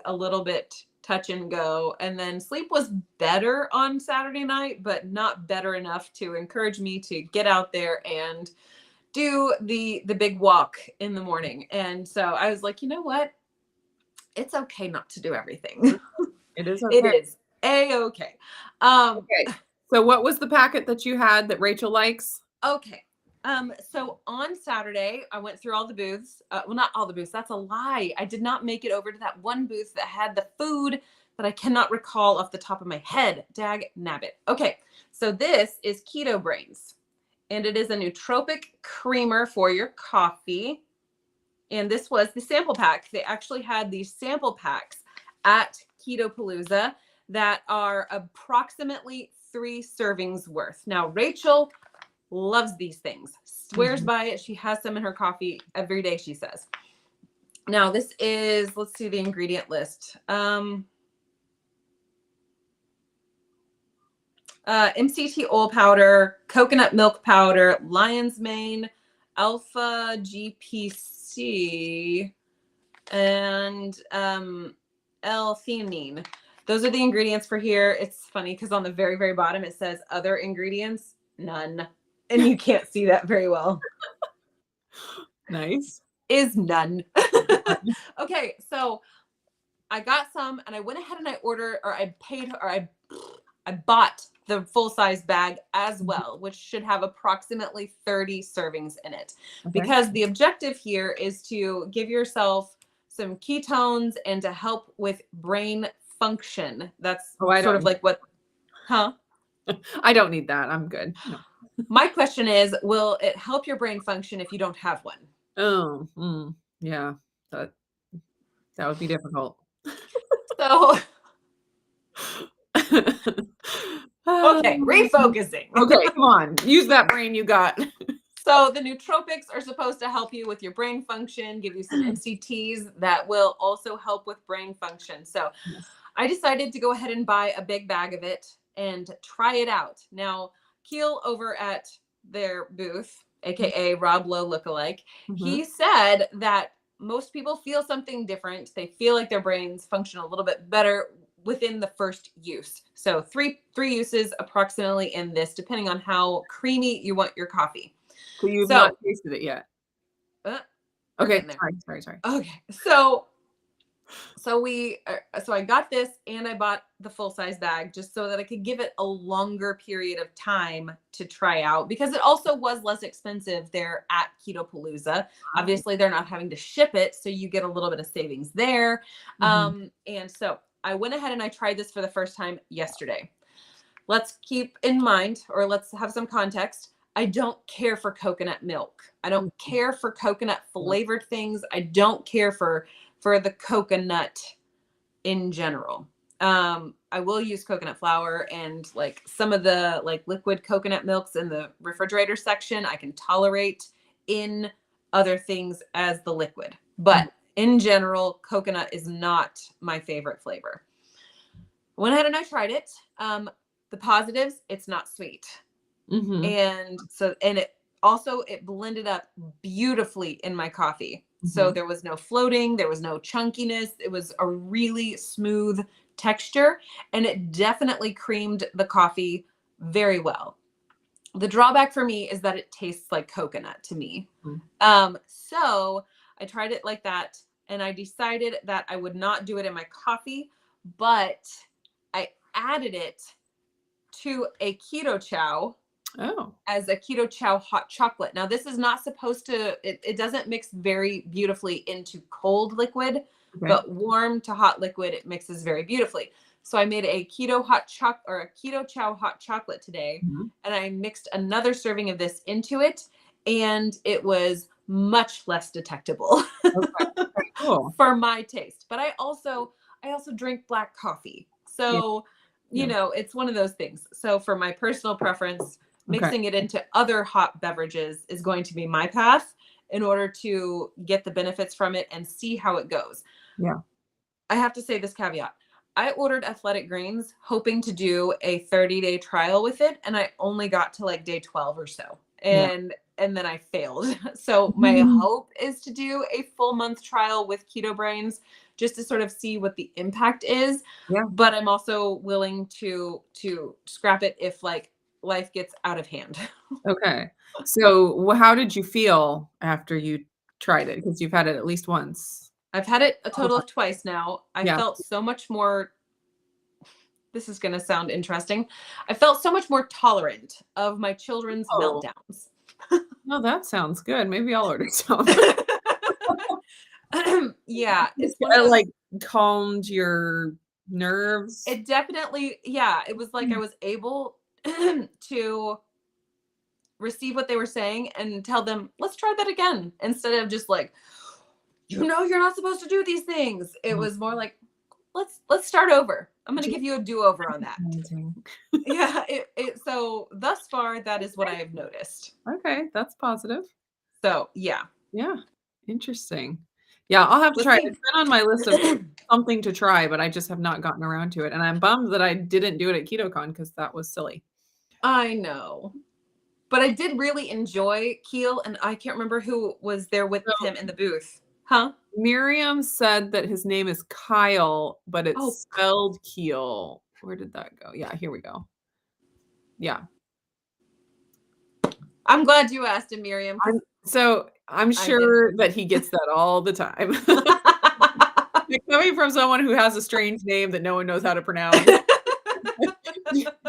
[SPEAKER 1] a little bit touch and go, and then sleep was better on Saturday night, but not better enough to encourage me to get out there and do the big walk in the morning. And so I was like, you know what? It's okay not to do everything.
[SPEAKER 2] It is
[SPEAKER 1] It
[SPEAKER 2] okay.
[SPEAKER 1] is a-okay. Um,
[SPEAKER 2] Okay. So what was the packet that you had that Rachel likes?
[SPEAKER 1] okay. So on Saturday, I went through all the booths. Well, not all the booths. That's a lie. I did not make it over to that one booth that had the food that I cannot recall off the top of my head. Dag nabbit. Okay. So this is Keto Brains, and it is a nootropic creamer for your coffee. And this was the sample pack. They actually had these sample packs at Keto Palooza that are approximately 3 servings worth. Now, Rachel loves these things, swears
[SPEAKER 2] Mhm.
[SPEAKER 1] by it. She has some in her coffee every day, she says. Now, this is, let's see the ingredient list. MCT oil powder, coconut milk powder, lion's mane, alpha GPC, and L-theanine. Those are the ingredients for here. It's funny because on the very, very bottom it says other ingredients, none. And you can't see that very well.
[SPEAKER 2] Nice.
[SPEAKER 1] Is none. Okay, so I got some and I went ahead and I ordered, or I paid, or I bought the full size bag as
[SPEAKER 2] Mhm.
[SPEAKER 1] well, which should have approximately 30 servings in it.
[SPEAKER 2] Okay.
[SPEAKER 1] Because the objective here is to give yourself some ketones and to help with brain function. That's
[SPEAKER 2] Oh, I
[SPEAKER 1] sort
[SPEAKER 2] don't
[SPEAKER 1] of like what, huh?
[SPEAKER 2] I don't need that. I'm good. No.
[SPEAKER 1] My question is, will it help your brain function if you don't have one?
[SPEAKER 2] Oh, yeah. That that would be difficult.
[SPEAKER 1] So, okay,
[SPEAKER 2] Um,
[SPEAKER 1] refocusing.
[SPEAKER 2] okay, come on. Use that brain you got.
[SPEAKER 1] So the nootropics are supposed to help you with your brain function, give you some MCTs that will also help with brain function. So
[SPEAKER 2] Yes.
[SPEAKER 1] I decided to go ahead and buy a big bag of it and try it out. Now, Keel over at their booth, aka Rob Lowe lookalike,
[SPEAKER 2] Mhm.
[SPEAKER 1] he said that most people feel something different. They feel like their brains function a little bit better within the first use. So three uses approximately in this, depending on how creamy you want your coffee.
[SPEAKER 2] So you've not
[SPEAKER 1] So
[SPEAKER 2] tasted it yet.
[SPEAKER 1] uh, we're
[SPEAKER 2] Okay,
[SPEAKER 1] getting there.
[SPEAKER 2] sorry.
[SPEAKER 1] Okay. So So I got this and I bought the full size bag just so that I could give it a longer period of time to try out because it also was less expensive there at Keto Palooza. Obviously, they're not having to ship it, so you get a little bit of savings there.
[SPEAKER 2] Mhm.
[SPEAKER 1] And so I went ahead and I tried this for the first time yesterday. Let's keep in mind, or let's have some context. I don't care for coconut milk. I don't care for coconut flavored things. I don't care for the coconut in general. I will use coconut flour and like some of the like liquid coconut milks in the refrigerator section I can tolerate in other things as the liquid. But in general, coconut is not my favorite flavor. Went ahead and I tried it. The positives, it's not sweet.
[SPEAKER 2] Mhm.
[SPEAKER 1] And it blended up beautifully in my coffee. So
[SPEAKER 2] Mhm.
[SPEAKER 1] there was no floating, there was no chunkiness. It was a really smooth texture and it definitely creamed the coffee very well. The drawback for me is that it tastes like coconut to me.
[SPEAKER 2] Mhm.
[SPEAKER 1] So I tried it like that and I decided that I would not do it in my coffee, but I added it to a keto chow
[SPEAKER 2] Oh,
[SPEAKER 1] as a keto chow hot chocolate. Now, this is not supposed to, it doesn't mix very beautifully into cold liquid,
[SPEAKER 2] okay.
[SPEAKER 1] but warm to hot liquid, it mixes very beautifully. So I made a keto hot chocolate or a keto chow hot chocolate today,
[SPEAKER 2] Mhm.
[SPEAKER 1] and I mixed another serving of this into it, and it was much less detectable
[SPEAKER 2] Okay, cool.
[SPEAKER 1] for my taste. But I also drink black coffee.
[SPEAKER 2] Yeah,
[SPEAKER 1] So,
[SPEAKER 2] yeah.
[SPEAKER 1] it's one of those things. So for my personal preference,
[SPEAKER 2] Okay.
[SPEAKER 1] mixing it into other hot beverages is going to be my path in order to get the benefits from it and see how it goes.
[SPEAKER 2] Yeah.
[SPEAKER 1] I have to say this caveat. I ordered Athletic Greens hoping to do a 30-day trial with it, and I only got to like day 12 or so.
[SPEAKER 2] Yeah.
[SPEAKER 1] And then I failed. So my
[SPEAKER 2] Mhm.
[SPEAKER 1] hope is to do a full month trial with Keto Brains just to sort of see what the impact is.
[SPEAKER 2] Yeah.
[SPEAKER 1] But I'm also willing to scrap it if like life gets out of hand.
[SPEAKER 2] Okay. So, how did you feel after you tried it? Because you've had it at least once.
[SPEAKER 1] I've had it a total of twice now. I
[SPEAKER 2] Yeah.
[SPEAKER 1] felt so much more, this is going to sound interesting. I felt so much more tolerant of my children's
[SPEAKER 2] Oh,
[SPEAKER 1] meltdowns.
[SPEAKER 2] no, that sounds good. Maybe I'll order some.
[SPEAKER 1] Yeah, it's one of
[SPEAKER 2] It,
[SPEAKER 1] those.
[SPEAKER 2] like, calmed your nerves?
[SPEAKER 1] It definitely, yeah, it was like I
[SPEAKER 2] Mm.
[SPEAKER 1] was able to receive what they were saying and tell them, let's try that again, instead of just like, you're not supposed to do these things. It
[SPEAKER 2] Mhm.
[SPEAKER 1] was more like, let's start over. I'm going to give you a do-over on that.
[SPEAKER 2] Amazing.
[SPEAKER 1] Yeah, so thus far that is what I have noticed.
[SPEAKER 2] Okay, that's positive.
[SPEAKER 1] So, yeah.
[SPEAKER 2] Yeah, interesting. Yeah, I'll have to
[SPEAKER 1] Let's
[SPEAKER 2] try it.
[SPEAKER 1] see.
[SPEAKER 2] It's been on my list of something to try, but I just have not gotten around to it, and I'm bummed that I didn't do it at KetoCon because that was silly.
[SPEAKER 1] I know. But I did really enjoy Keel, and I can't remember who was there with
[SPEAKER 2] So,
[SPEAKER 1] him in the booth. Huh?
[SPEAKER 2] Miriam said that his name is Kyle, but
[SPEAKER 1] Oh,
[SPEAKER 2] it's spelled Keel. Where did that go? Yeah, here we go. Yeah.
[SPEAKER 1] I'm glad you asked him, Miriam, because
[SPEAKER 2] I'm
[SPEAKER 1] I didn't.
[SPEAKER 2] sure that he gets that all the time. Like, coming from someone who has a strange name that no one knows how to pronounce,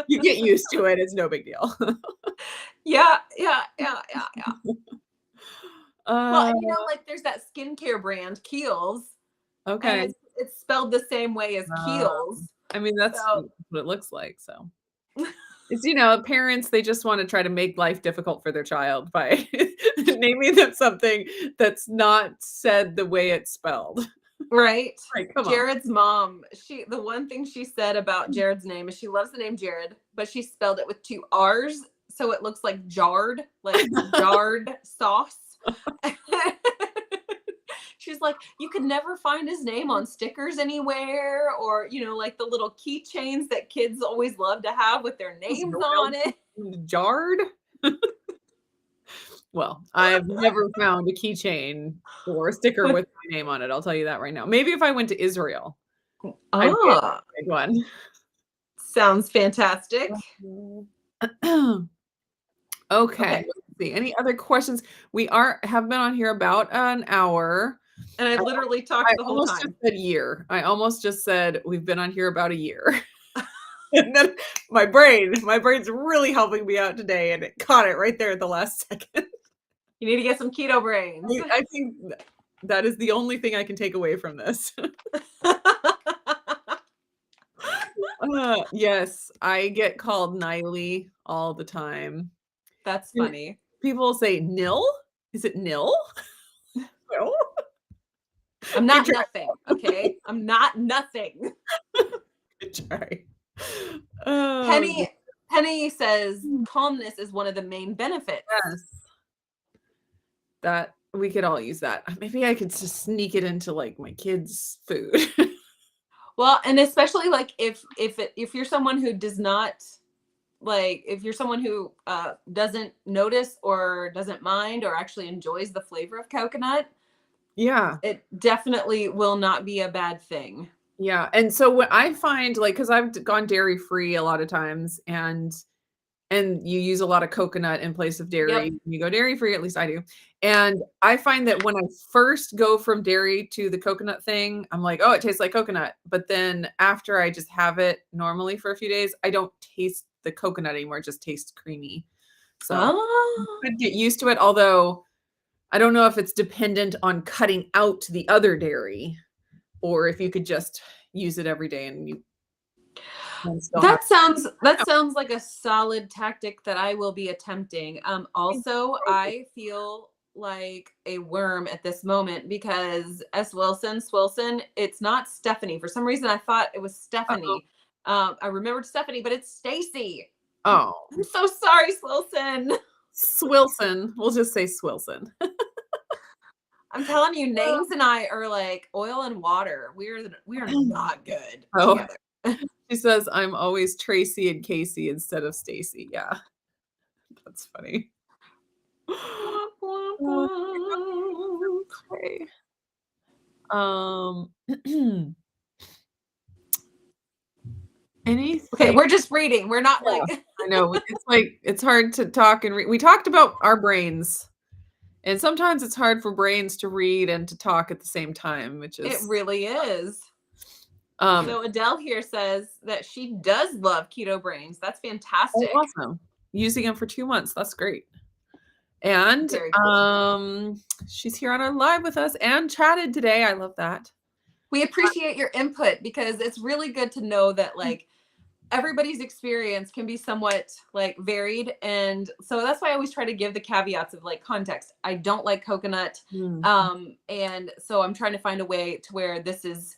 [SPEAKER 2] you get used to it, it's no big deal.
[SPEAKER 1] Yeah, yeah, yeah, yeah, yeah. Well,
[SPEAKER 2] Uh,
[SPEAKER 1] and like there's that skincare brand, Kiehl's, and
[SPEAKER 2] okay.
[SPEAKER 1] it's spelled the same way as
[SPEAKER 2] Uh,
[SPEAKER 1] Kiehl's.
[SPEAKER 2] I mean, that's
[SPEAKER 1] So
[SPEAKER 2] what it looks like, so. It's, parents, they just wanna try to make life difficult for their child by naming them something that's not said the way it's spelled.
[SPEAKER 1] right.
[SPEAKER 2] Like, come on.
[SPEAKER 1] Jared's mom, the one thing she said about Jared's name is she loves the name Jared, but she spelled it with two R's, so it looks like jarred sauce. She's like, you could never find his name on stickers anywhere, or like the little keychains that kids always love to have with their
[SPEAKER 2] Was
[SPEAKER 1] names on it.
[SPEAKER 2] royalty jarred? Well, I've never found a keychain or a sticker
[SPEAKER 1] With
[SPEAKER 2] with my name on it, I'll tell you that right now. Maybe if I went to Israel, I'd be able
[SPEAKER 1] ah,
[SPEAKER 2] to find one.
[SPEAKER 1] sounds fantastic.
[SPEAKER 2] Okay,
[SPEAKER 1] Okay.
[SPEAKER 2] let's see. Any other questions? We have been on here about an hour.
[SPEAKER 1] And I literally talked
[SPEAKER 2] I
[SPEAKER 1] the whole
[SPEAKER 2] almost just
[SPEAKER 1] time.
[SPEAKER 2] said year. I almost just said, "We've been on here about a year." And then my brain's really helping me out today, and it caught it right there at the last second.
[SPEAKER 1] You need to get some keto brains.
[SPEAKER 2] I think that is the only thing I can take away from this. Yes, I get called Niley all the time.
[SPEAKER 1] That's
[SPEAKER 2] And
[SPEAKER 1] funny.
[SPEAKER 2] people say, "Nil? Is it nil?" No.
[SPEAKER 1] I'm
[SPEAKER 2] Good
[SPEAKER 1] not
[SPEAKER 2] try.
[SPEAKER 1] nothing, okay? I'm not nothing.
[SPEAKER 2] Good try. Oh,
[SPEAKER 1] Penny says calmness is one of the main benefits.
[SPEAKER 2] yes. That we could all use that. Maybe I could just sneak it into, like, my kids' food.
[SPEAKER 1] Well, and especially like if you're someone who does not like if you're someone who doesn't notice or doesn't mind or actually enjoys the flavor of coconut,
[SPEAKER 2] Yeah.
[SPEAKER 1] it definitely will not be a bad thing.
[SPEAKER 2] Yeah, and so what I find, like, because 'cause I've gone dairy free a lot of times, and you use a lot of coconut in place of
[SPEAKER 1] Yep.
[SPEAKER 2] dairy. You go dairy free, at least I do, and I find that when I first go from dairy to the coconut thing, I'm like, "Oh, it tastes like coconut," but then after I just have it normally for a few days, I don't taste the coconut anymore, it just tastes creamy. So,
[SPEAKER 1] Oh,
[SPEAKER 2] could get used to it, although I don't know if it's dependent on cutting out the other dairy, or if you could just use it every day and you and still have
[SPEAKER 1] that sounds like a solid tactic that I will be attempting. Also, I feel like a worm at this moment because S. Swilson, it's not Stephanie. For some reason, I thought it was
[SPEAKER 2] Uh-oh.
[SPEAKER 1] Stephanie. I remembered Stephanie, but it's Stacy.
[SPEAKER 2] Oh,
[SPEAKER 1] I'm so sorry, Swilson.
[SPEAKER 2] Swilson. We'll just say Swilson.
[SPEAKER 1] I'm telling you,
[SPEAKER 2] Oh.
[SPEAKER 1] names and I are like oil and water. We are not good
[SPEAKER 2] Oh,
[SPEAKER 1] together.
[SPEAKER 2] she says, "I'm always Tracy and Casey instead of Stacy." Yeah, that's funny.
[SPEAKER 1] Womp, womp,
[SPEAKER 2] Uh,
[SPEAKER 1] womp.
[SPEAKER 2] okay. Um,
[SPEAKER 1] Okay,
[SPEAKER 2] anything
[SPEAKER 1] we're just reading. We're not
[SPEAKER 2] yeah,
[SPEAKER 1] like
[SPEAKER 2] I know, it's like it's hard to talk and read. We talked about our brains, and sometimes it's hard for brains to read and to talk at the same time, which
[SPEAKER 1] it
[SPEAKER 2] is,
[SPEAKER 1] really is.
[SPEAKER 2] um
[SPEAKER 1] So Adele here says that she does love keto brains. That's
[SPEAKER 2] oh,
[SPEAKER 1] fantastic.
[SPEAKER 2] awesome. Using them for 2 months, that's great. And,
[SPEAKER 1] Very cool.
[SPEAKER 2] she's here on our live with us and chatted today, I love that.
[SPEAKER 1] We appreciate your input because it's really good to know that like everybody's experience can be somewhat like varied, and so that's why I always try to give the caveats of like context. I don't like coconut,
[SPEAKER 2] Mm,
[SPEAKER 1] and so I'm trying to find a way to where this is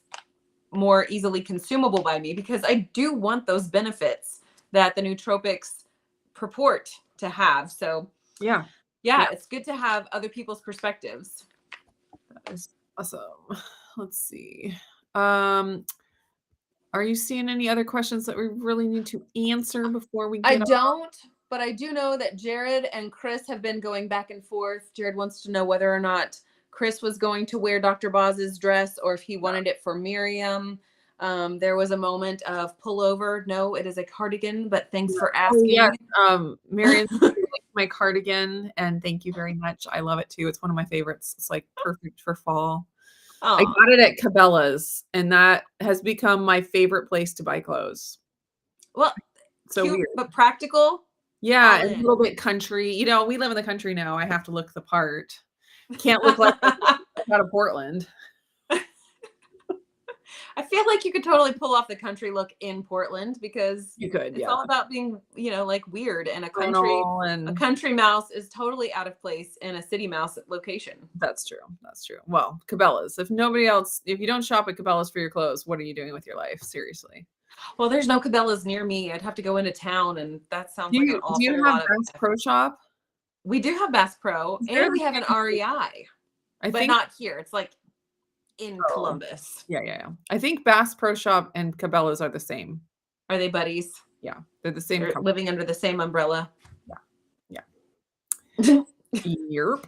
[SPEAKER 1] more easily consumable by me because I do want those benefits that the nootropics purport to have. So
[SPEAKER 2] yeah, yeah,
[SPEAKER 1] yeah, it's good to have other people's perspectives.
[SPEAKER 2] that is awesome. Let's see. Um, are you seeing any other questions that we really need to answer before we
[SPEAKER 1] I
[SPEAKER 2] get off?
[SPEAKER 1] don't, but I do know that Jared and Chris have been going back and forth. Jared wants to know whether or not Chris was going to wear Dr. Boz's dress or if he wanted it for Miriam. There was a moment of pullover. No, it is a cardigan, but thanks for
[SPEAKER 2] Oh, yes,
[SPEAKER 1] asking.
[SPEAKER 2] Marion, you like my cardigan, and thank you very much. I love it too. It's one of my favorites. It's, like, perfect for fall. I
[SPEAKER 1] Oh,
[SPEAKER 2] got it at Cabela's, and that has become my favorite place to buy clothes.
[SPEAKER 1] well,
[SPEAKER 2] So
[SPEAKER 1] cute
[SPEAKER 2] weird.
[SPEAKER 1] but practical.
[SPEAKER 2] Yeah,
[SPEAKER 1] All
[SPEAKER 2] and a
[SPEAKER 1] in.
[SPEAKER 2] little bit country. You know, we live in the country now, I have to look the part. Can't look like I'm out of Portland.
[SPEAKER 1] I feel like you could totally pull off the country look in Portland because
[SPEAKER 2] You could,
[SPEAKER 1] it's
[SPEAKER 2] yeah.
[SPEAKER 1] all about being, like weird, and
[SPEAKER 2] Flannel
[SPEAKER 1] a
[SPEAKER 2] and
[SPEAKER 1] country mouse is totally out of place in a city mouse location.
[SPEAKER 2] that's true, that's true. Well, Cabela's. If you don't shop at Cabela's for your clothes, what are you doing with your life? Seriously.
[SPEAKER 1] Well, there's no Cabela's near me. I'd have to go into town, and that sounds like an
[SPEAKER 2] Do you
[SPEAKER 1] awful
[SPEAKER 2] have
[SPEAKER 1] lot of
[SPEAKER 2] Bass Pro
[SPEAKER 1] effort.
[SPEAKER 2] Shop?
[SPEAKER 1] We do have Bass Pro,
[SPEAKER 2] Is there
[SPEAKER 1] and
[SPEAKER 2] the
[SPEAKER 1] we have an
[SPEAKER 2] same
[SPEAKER 1] REI,
[SPEAKER 2] I
[SPEAKER 1] but
[SPEAKER 2] think
[SPEAKER 1] not here. It's like in
[SPEAKER 2] so.
[SPEAKER 1] Columbus.
[SPEAKER 2] Yeah, yeah, yeah. I think Bass Pro Shop and Cabela's are the same.
[SPEAKER 1] Are they buddies?
[SPEAKER 2] Yeah, they're the same
[SPEAKER 1] They're
[SPEAKER 2] company.
[SPEAKER 1] living under the same umbrella.
[SPEAKER 2] Yeah, yeah. Yep.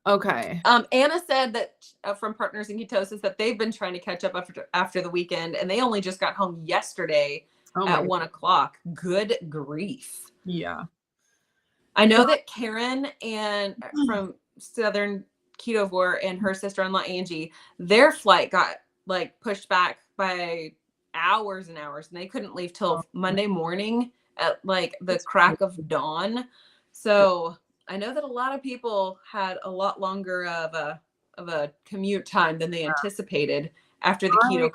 [SPEAKER 2] Okay.
[SPEAKER 1] Anna said that from Partners in Ketosis that they've been trying to catch up after the weekend, and they only just got home yesterday
[SPEAKER 2] Oh my
[SPEAKER 1] at
[SPEAKER 2] god.
[SPEAKER 1] 1 o'clock. Good grief!
[SPEAKER 2] Yeah.
[SPEAKER 1] I know that Karen and from Southern ketovore and her sister-in-law Angie, their flight got like pushed back by hours and hours, and they couldn't leave till Monday morning at like the
[SPEAKER 2] That's
[SPEAKER 1] crack of dawn. So I know that a lot of people had a lot longer of a commute time than they anticipated after the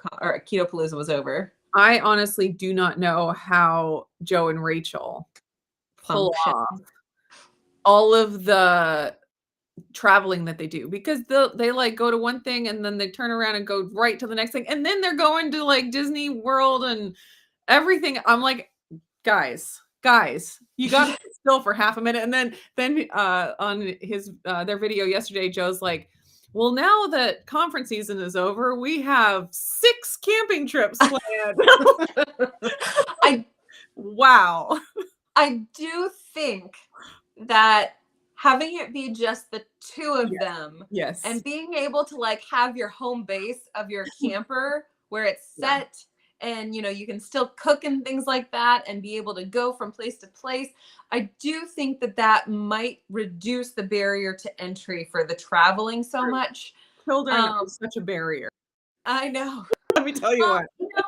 [SPEAKER 1] Keto-Palooza was over.
[SPEAKER 2] I honestly do not know how Joe and Rachel pull
[SPEAKER 1] Function.
[SPEAKER 2] off all of the traveling that they do, because they like go to one thing and then they turn around and go right to the next thing, and then they're going to like Disney World and everything. I'm like, guys, you got to sit still for half a minute. And then on his their video yesterday, Joe's like, well, now that conference season is over, we have 6 camping trips planned. Wow.
[SPEAKER 1] I do think that having it be just the two of them,
[SPEAKER 2] yes,
[SPEAKER 1] and being able to like have your home base of your camper where it's set, and you know, you can still cook and things like that and be able to go from place to place. I do think that that might reduce the barrier to entry for the traveling so much.
[SPEAKER 2] Children are such a barrier.
[SPEAKER 1] I know.
[SPEAKER 2] Let me tell you what.
[SPEAKER 1] You know,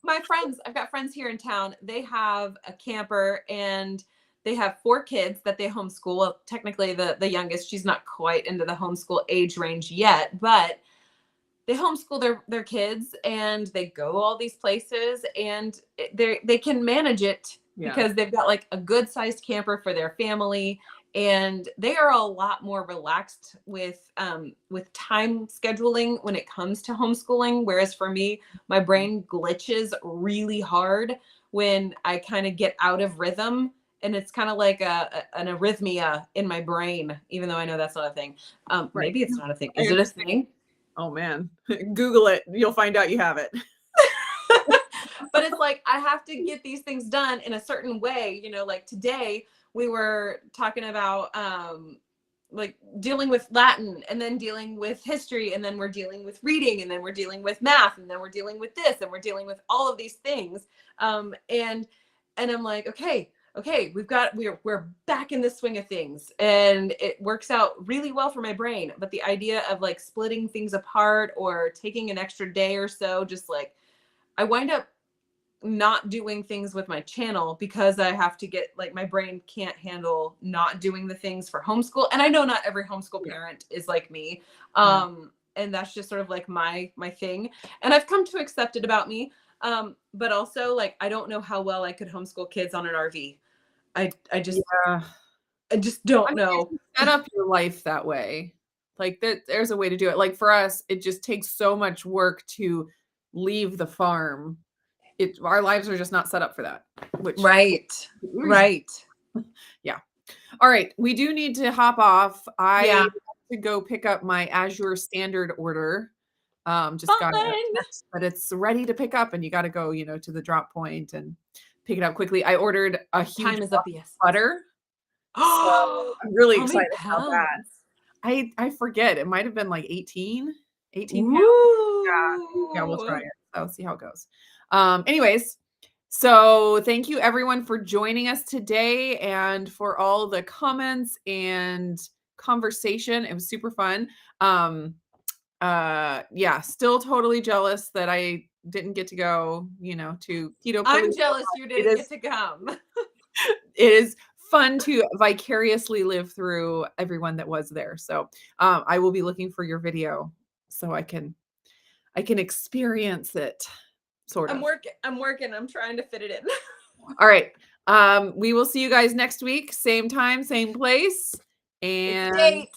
[SPEAKER 1] my friends, I've got friends here in town. They have a camper and they have 4 kids that they homeschool. Well, technically the youngest, she's not quite into the homeschool age range yet, but they homeschool their kids and they go all these places, and they can manage it because they've got like a good sized camper for their family, and they are a lot more relaxed with time scheduling when it comes to homeschooling. Whereas for me, my brain glitches really hard when I kind of get out of rhythm. And it's kind of like an arrhythmia in my brain, even though I know that's not a thing. Maybe it's not a thing. Is it a thing?
[SPEAKER 2] Oh man, Google it. You'll find out you have it.
[SPEAKER 1] But it's like, I have to get these things done in a certain way. You know, like today we were talking about like dealing with Latin, and then dealing with history, and then we're dealing with reading, and then we're dealing with math, and then we're dealing with this, and we're dealing with all of these things. And I'm like, okay, we're back in the swing of things, and it works out really well for my brain. But the idea of like splitting things apart or taking an extra day or so, just like, I wind up not doing things with my channel because I have to get like, my brain can't handle not doing the things for homeschool. And I know not every homeschool parent is like me. And that's just sort of like my thing. And I've come to accept it about me. But also, like, I don't know how well I could homeschool kids on an RV. I just don't know.
[SPEAKER 2] Set up your life that way. Like there's a way to do it. Like for us, it just takes so much work to leave the farm. Our lives are just not set up for that.
[SPEAKER 1] Right.
[SPEAKER 2] Yeah. All right. We do need to hop off. I have to go pick up my Azure standard order. Just got it, but it's ready to pick up, and you got to go, to the drop point and pick it up quickly. I ordered a huge
[SPEAKER 1] time is up. Yes.
[SPEAKER 2] butter. So I'm really excited about that. I forget. It might have been like 18 pounds. Yeah, we'll try it. So see how it goes. Anyways, so thank you everyone for joining us today and for all the comments and conversation. It was super fun. Still totally jealous that I didn't get to go, to Keto.
[SPEAKER 1] I'm jealous you didn't get to come.
[SPEAKER 2] It is fun to vicariously live through everyone that was there. So I will be looking for your video so I can experience it. Sort of.
[SPEAKER 1] I'm working. I'm trying to fit it in.
[SPEAKER 2] All right. We will see you guys next week. Same time, same place. And